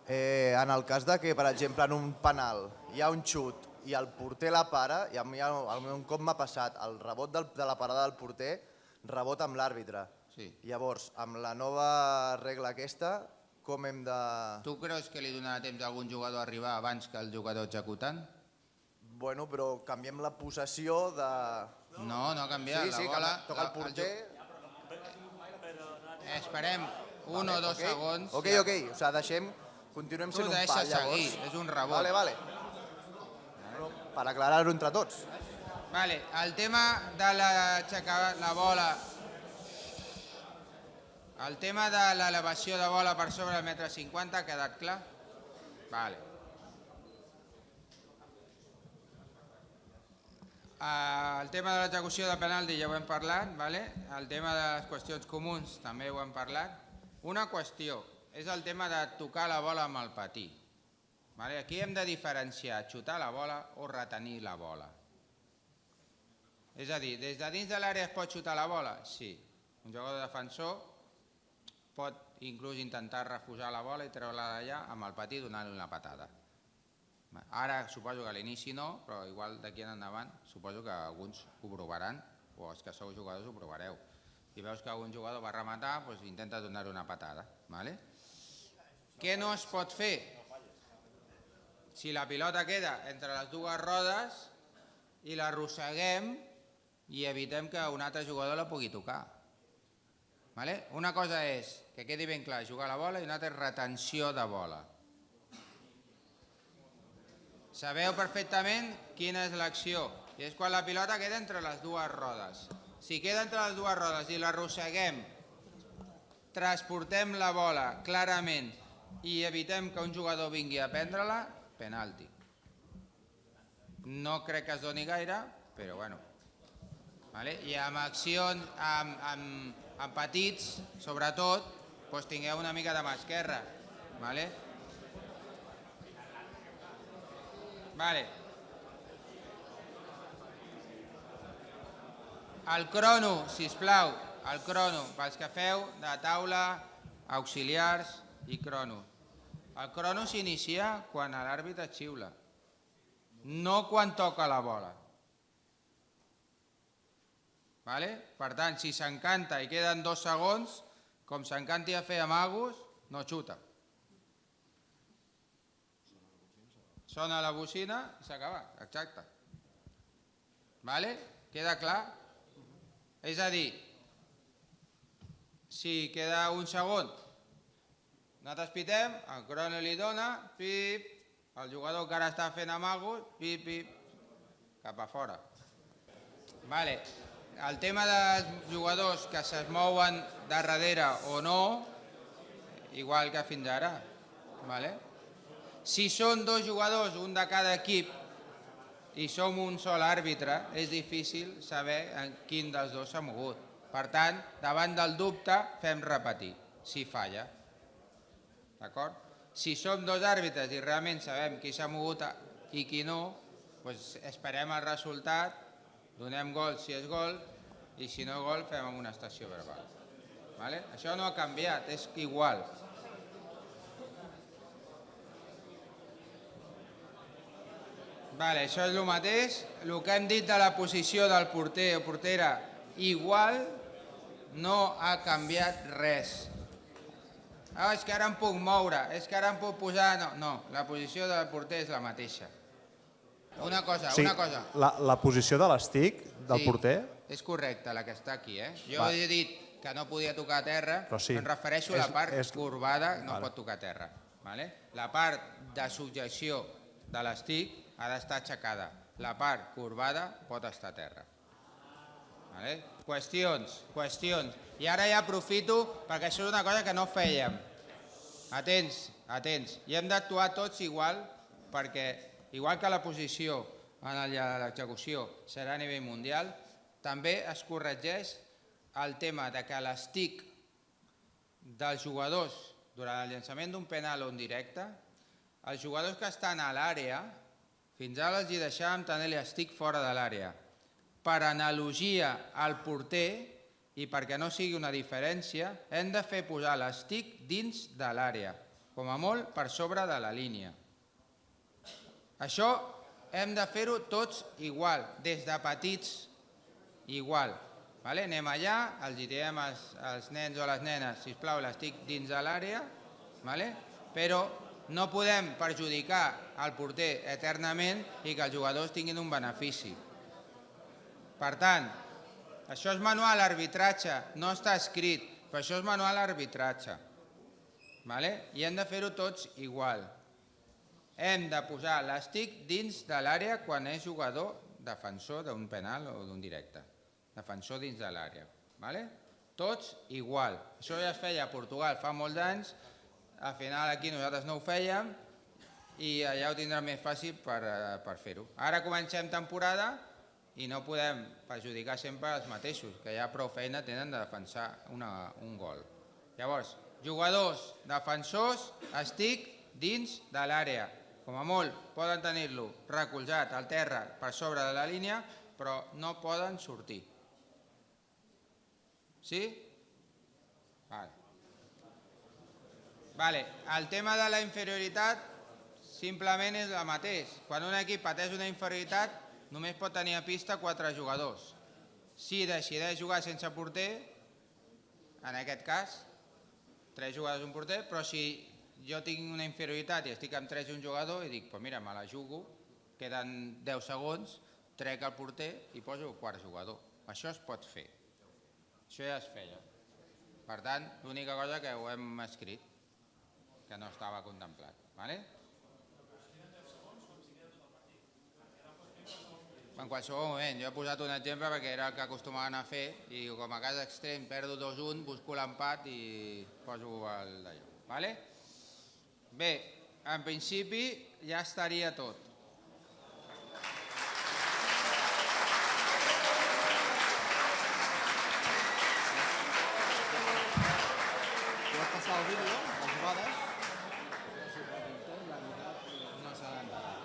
En el cas de que, per exemple, en un penal hi ha un xut i el porter la para, i a mi un cop m'ha passat el rebot de la parada del porter, rebot amb l'àrbitre.
Sí.
Llavors, amb la nova regla aquesta, com hem de...
Tu creus que li donarà temps a algun jugador a arribar abans que el jugador executant?
Bueno, però canviem la possessió de...
No, no ha canviat.
Sí, sí,
la bola,
toca el porter...
Esperem 1 o 2 segons.
Ok, o sigui, deixem... Continuem sent un
deixa
pal, llavors.
seguir, és un rebot.
Vale. Per aclarar-ho entre tots.
Vale, el tema de la bola, el tema de l'elevació de bola per sobre del 1,50 m ha quedat clar? Vale. El tema de l'execució de penalti ja ho hem parlat, vale? El tema de les qüestions comuns també ho hem parlat. Una qüestió és el tema de tocar la bola amb el patí. Vale? Aquí hem de diferenciar xutar la bola o retenir la bola. És a dir, des de dins de l'àrea es pot xutar la bola? Sí. Un jugador defensor pot inclús intentar refusar la bola i treure-la d'allà amb el patí donant-li una patada. Ara suposo que a l'inici no, però igual d'aquí en endavant suposo que alguns ho provaran, o els que sou jugadors ho provareu. Si veus que algun jugador va rematar, doncs intenta donar-li una patada. Què no es pot fer? Si la pilota queda entre les dues rodes i l'arrosseguem i evitem que un altre jugador la pugui tocar. Una cosa és, que quedi ben clar, jugar la bola i una altra és retenció de bola. Sabeu perfectament quina és l'acció, i és quan la pilota queda entre les dues rodes. Si queda entre les dues rodes i l'arrosseguem, transportem la bola clarament i evitem que un jugador vingui a prendre-la, penalti. No crec que es doni gaire, però bueno. I amb accions, amb petits, sobretot, tingueu una mica de mà esquerra. El crono, sisplau, el crono, pels que feu de taula, auxiliars i crono. El crono s'inicia quan l'àrbitre xiula, no quan toca la bola. Per tant, si s'encanta i queden 2 segons, com s'encanti a fer amagos, no xuta. Sona la bocina i s'ha acabat, exacte. Queda clar? És a dir, si queda un segon, nosaltres pitem, el crono li dona, pip, el jugador encara està fent amagos, pip, pip, cap a fora. El tema dels jugadors que es mouen de darrere o no, igual que fins ara. Si són 2 jugadors, un de cada equip, i som un sol àrbitre, és difícil saber en quin dels dos s'ha mogut. Per tant, davant del dubte, fem repetir, si falla. D'acord? Si som 2 àrbitres i realment sabem qui s'ha mogut i qui no, doncs esperem el resultat, donem gol si és gol, i si no gol fem amonestació verbal. Això no ha canviat, és igual. Això és el mateix. El que hem dit de la posició del porter o portera igual, no ha canviat res. És que ara em puc moure, és que ara em puc posar... No, la posició del porter és la mateixa. Una cosa.
La posició de l'estic del porter...
És correcta, la que està aquí. Jo he dit que no podia tocar a terra, em refereixo a la part corbada, no pot tocar a terra. La part de subjecció de l'estic ha d'estar aixecada. La part corbada pot estar a terra. Qüestions. I ara ja aprofito perquè això és una cosa que no fèiem. Atents. I hem d'actuar tots igual perquè, igual que la posició en l'execució serà a nivell mundial, també es corregeix el tema de que l'estic dels jugadors durant el llançament d'un penal o un directe, els jugadors que estan a l'àrea, fins ara els deixàvem tenir l'estic fora de l'àrea. Per analogia al porter i perquè no sigui una diferència, hem de fer posar l'estic dins de l'àrea, com a molt per sobre de la línia. Això hem de fer-ho tots igual, des de petits igual. Anem allà, els diem als nens o a les nenes, sisplau, l'estic dins de l'àrea, però no podem perjudicar el porter eternament i que els jugadors tinguin un benefici. Per tant, això és manual arbitratge, no està escrit, però això és manual arbitratge. I hem de fer-ho tots igual. Hem de posar l'estic dins de l'àrea quan és jugador defensor d'un penal o d'un directe. Defensor dins de l'àrea. Tots igual. Això ja es feia a Portugal fa molts anys, al final aquí nosaltres no ho fèiem i allà ho tindrem més fàcil per fer-ho. Ara comencem temporada i no podem perjudicar sempre els mateixos, que ja prou feina tenen de defensar un gol. Llavors, jugadors, defensors, estic dins de l'àrea. Com a molt poden tenir-lo recolzat al terra per sobre de la línia, però no poden sortir. Sí? El tema de la inferioritat simplement és el mateix. Quan un equip pateix una inferioritat, només pot tenir a pista 4 jugadors. Si decideix jugar sense porter, en aquest cas, 3 jugadors i un porter, però si jo tinc una inferioritat i estic amb 3 i un jugador i dic, mira, me la jugo, queden 10 segons, trec el porter i poso el quart jugador. Això es pot fer. Això ja es feia. Per tant, l'única cosa que ho hem escrit, que no estava contemplat. En qualsevol moment, jo he posat un exemple perquè era el que acostumaven a fer i com a cas extrem perdo 2-1, busco l'empat i poso el d'allò. Bé, en principi ja estaria tot.
Pots passar el vídeo, les jugades?
No s'ha d'entrar.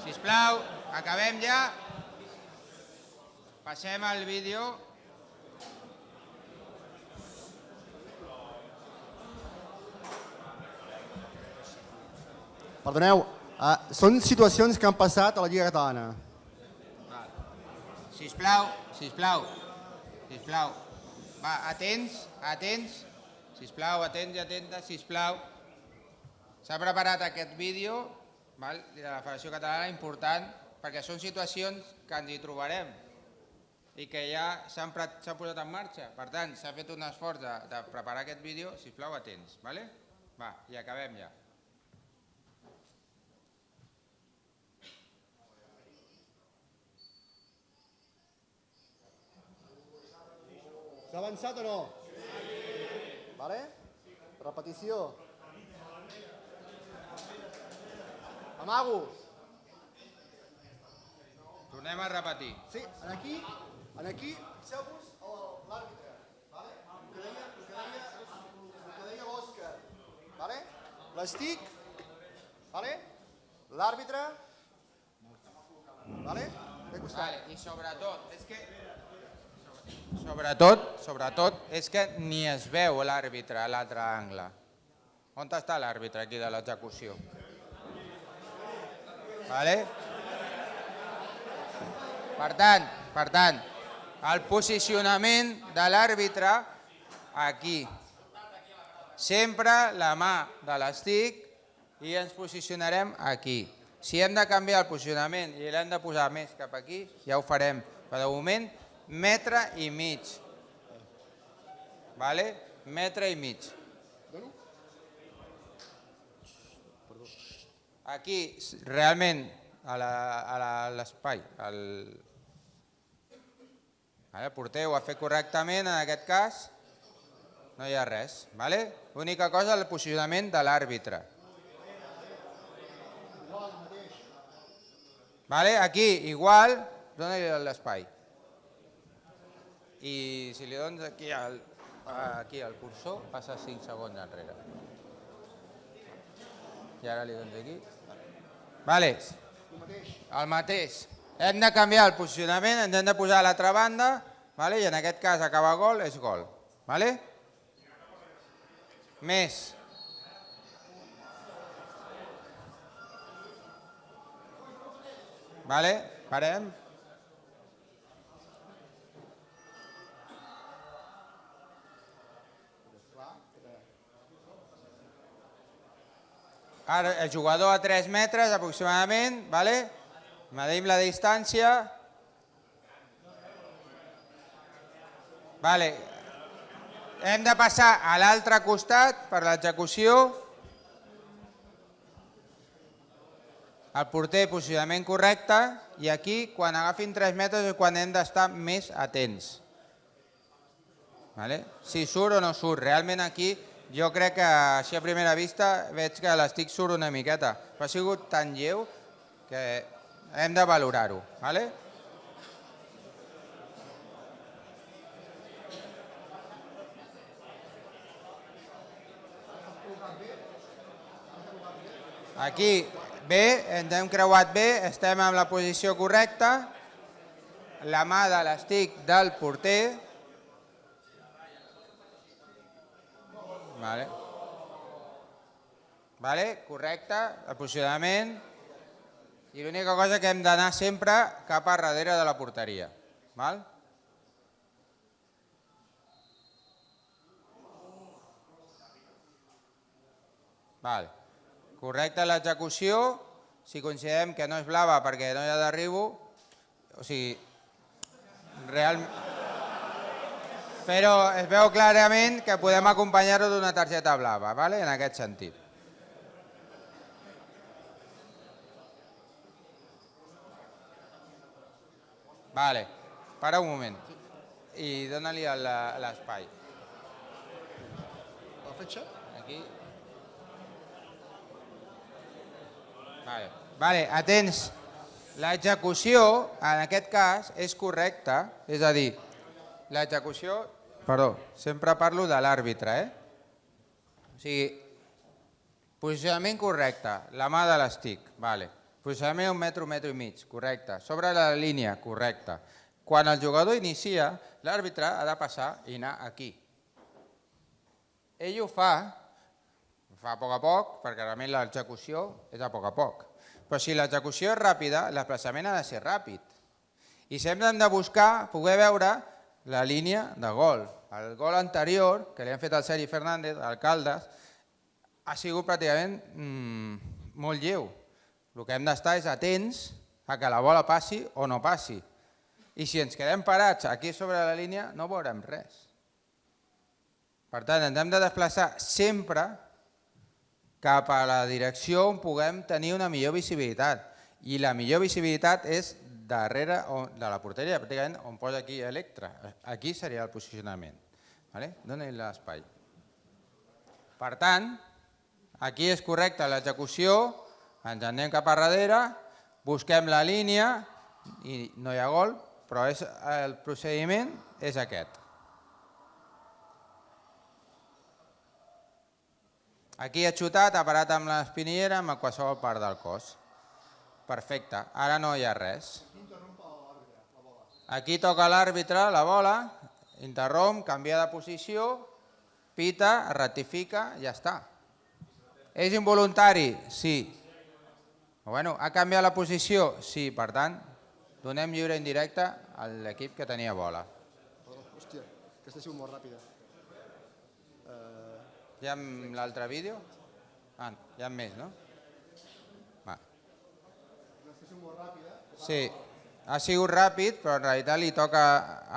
Sisplau, acabem ja. Passem al vídeo.
Perdoneu, són situacions que han passat a la Lliga Catalana.
Sisplau. Atents. Sisplau, atents i atentes, sisplau. S'ha preparat aquest vídeo de la Federació Catalana important perquè són situacions que ens hi trobarem i que ja s'han posat en marxa. Per tant, s'ha fet un esforç de preparar aquest vídeo. Sisplau, atents. Va, i acabem ja.
S'ha avançat o no? Sí. Repetició. Amagos.
Tornem a repetir.
Sí, aquí, fixeu-vos l'àrbitre. El que deia l'Òscar. L'estic, l'àrbitre,
i sobretot és que ni es veu l'àrbitre a l'altre angle. On està l'àrbitre aquí de l'execució? Per tant, el posicionament de l'àrbitre aquí. Sempre la mà de l'estic i ens posicionarem aquí. Si hem de canviar el posicionament i l'hem de posar més cap aquí, ja ho farem. Però de moment, metre i mig. Metre i mig. Aquí, realment, a l'espai. El porter ho ha fet correctament, en aquest cas no hi ha res. L'única cosa és el posicionament de l'àrbitre. Aquí, igual, dona-li l'espai. I si li dones aquí al cursor, passa 5 segons enrere. I ara li dones aquí. El mateix. Hem de canviar el posicionament, ens hem de posar a l'altra banda, i en aquest cas acabar gol és gol. Més. Vale? Parem. Ara, el jugador a 3 metres aproximadament, vale? Medim la distància. Vale. Hem de passar a l'altre costat per l'execució. El porter, posicionament correcte, i aquí, quan agafin 3 metres, és quan hem d'estar més atents. Vale? Si surt o no surt. Realment aquí, jo crec que així a primera vista veig que l'estic surt una miqueta, però ha sigut tan lleu que hem de valorar-ho. Vale? Aquí, bé, ens hem creuat bé, estem en la posició correcta, la mà de l'estic del porter. Vale. Vale, correcte, el posicionament. I l'única cosa que hem d'anar sempre cap a darrere de la porteria. Val? Vale. Correcte l'execució, si considerem que no és blava perquè no hi ha d'arribo, o sigui, realment... Però es veu clarament que podem acompanyar-ho d'una targeta blava, vale? En aquest sentit. Vale, para un moment i dóna-li l'espai.
La fetge?
Aquí. Vale, atents. L'execució, en aquest cas, és correcta, és a dir, l'execució... Perdó, sempre parlo de l'àrbitre, O sigui, posicionament correcte, la mà de l'estic, vale. Posicionament 1 metre, 1 metre i mig, correcte. Sobre la línia, correcte. Quan el jugador inicia, l'àrbitre ha de passar i anar aquí. Ell ho fa a poc, perquè realment l'execució és a poc. Però si l'execució és ràpida, l'esplaçament ha de ser ràpid. I sempre hem de buscar, poder veure la línia de gol. El gol anterior, que li han fet al Sergi Fernández, al Caldes, ha sigut pràcticament molt lleu. El que hem d'estar és atents a que la bola passi o no passi. I si ens quedem parats aquí sobre la línia, no veurem res. Per tant, ens hem de desplaçar sempre cap a la direcció on puguem tenir una millor visibilitat. I la millor visibilitat és darrere de la porteria, pràcticament on posa aquí Electra. Aquí seria el posicionament. Dóna-li l'espai. Per tant, aquí és correcta l'execució, ens anem cap a darrere, busquem la línia i no hi ha gol, però el procediment és aquest. Aquí he xutat, ha parat amb l'espinillera, amb qualsevol part del cos. Perfecte, ara no hi ha res. Aquí toca l'àrbitre la bola, interromp, canvia de posició, pita, rectifica, ja està. És involuntari? Sí. Bueno, ha canviat la posició? Sí, per tant, donem lliure indirecte a l'equip que tenia bola.
Hòstia, aquesta ha sigut molt ràpida.
Hi ha l'altre vídeo? Ah, hi ha més, no? Va. Sí, ha sigut ràpid, però en realitat li toca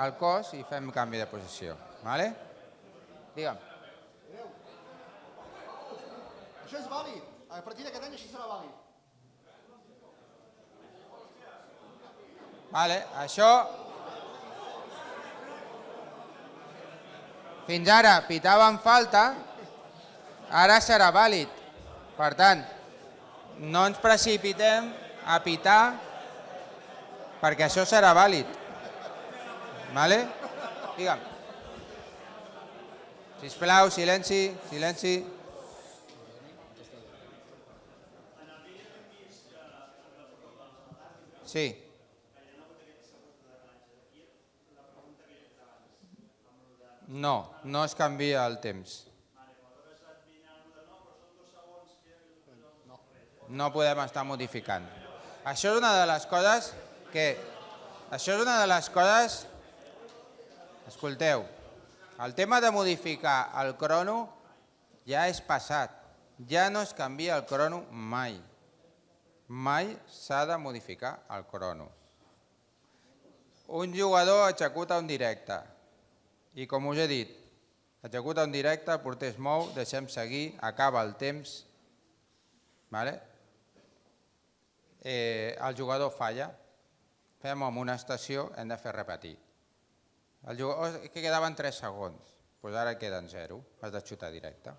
al cos i fem canvi de posició. Vale? Digue'm.
Això és vàlid. A partir d'aquest any això serà vàlid.
Vale, això... Fins ara pitàvem falta, ara serà vàlid. Per tant, no ens precipitem a pitar perquè això serà vàlid. Vale? Digue'm. Sisplau, silenci, silenci. Sí. No, no es canvia el temps. No podem estar modificant. Això és una de les coses que... Això és una de les coses... Escolteu, el tema de modificar el crono ja és passat. Ja no es canvia el crono mai. Mai s'ha de modificar el crono. Un jugador executa un directe i, com us he dit, executa un directe, el porter es mou, deixem seguir, acaba el temps, el jugador falla, fem amonestació, hem de fer repetir. El jugador, que quedaven 3 segons, doncs ara queden 0, has de xutar directe.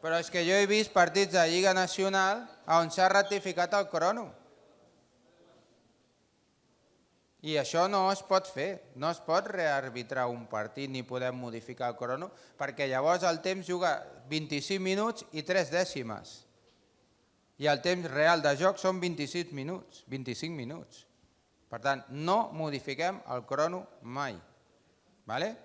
Però és que jo he vist partits de Lliga Nacional on s'ha ratificat el crono. I això no es pot fer, no es pot rearbitrar un partit ni podem modificar el crono, perquè llavors el temps juga 25 minuts i 3 dècimes. I el temps real de joc són 25 minuts. Per tant, no modifiquem el crono mai. Vale?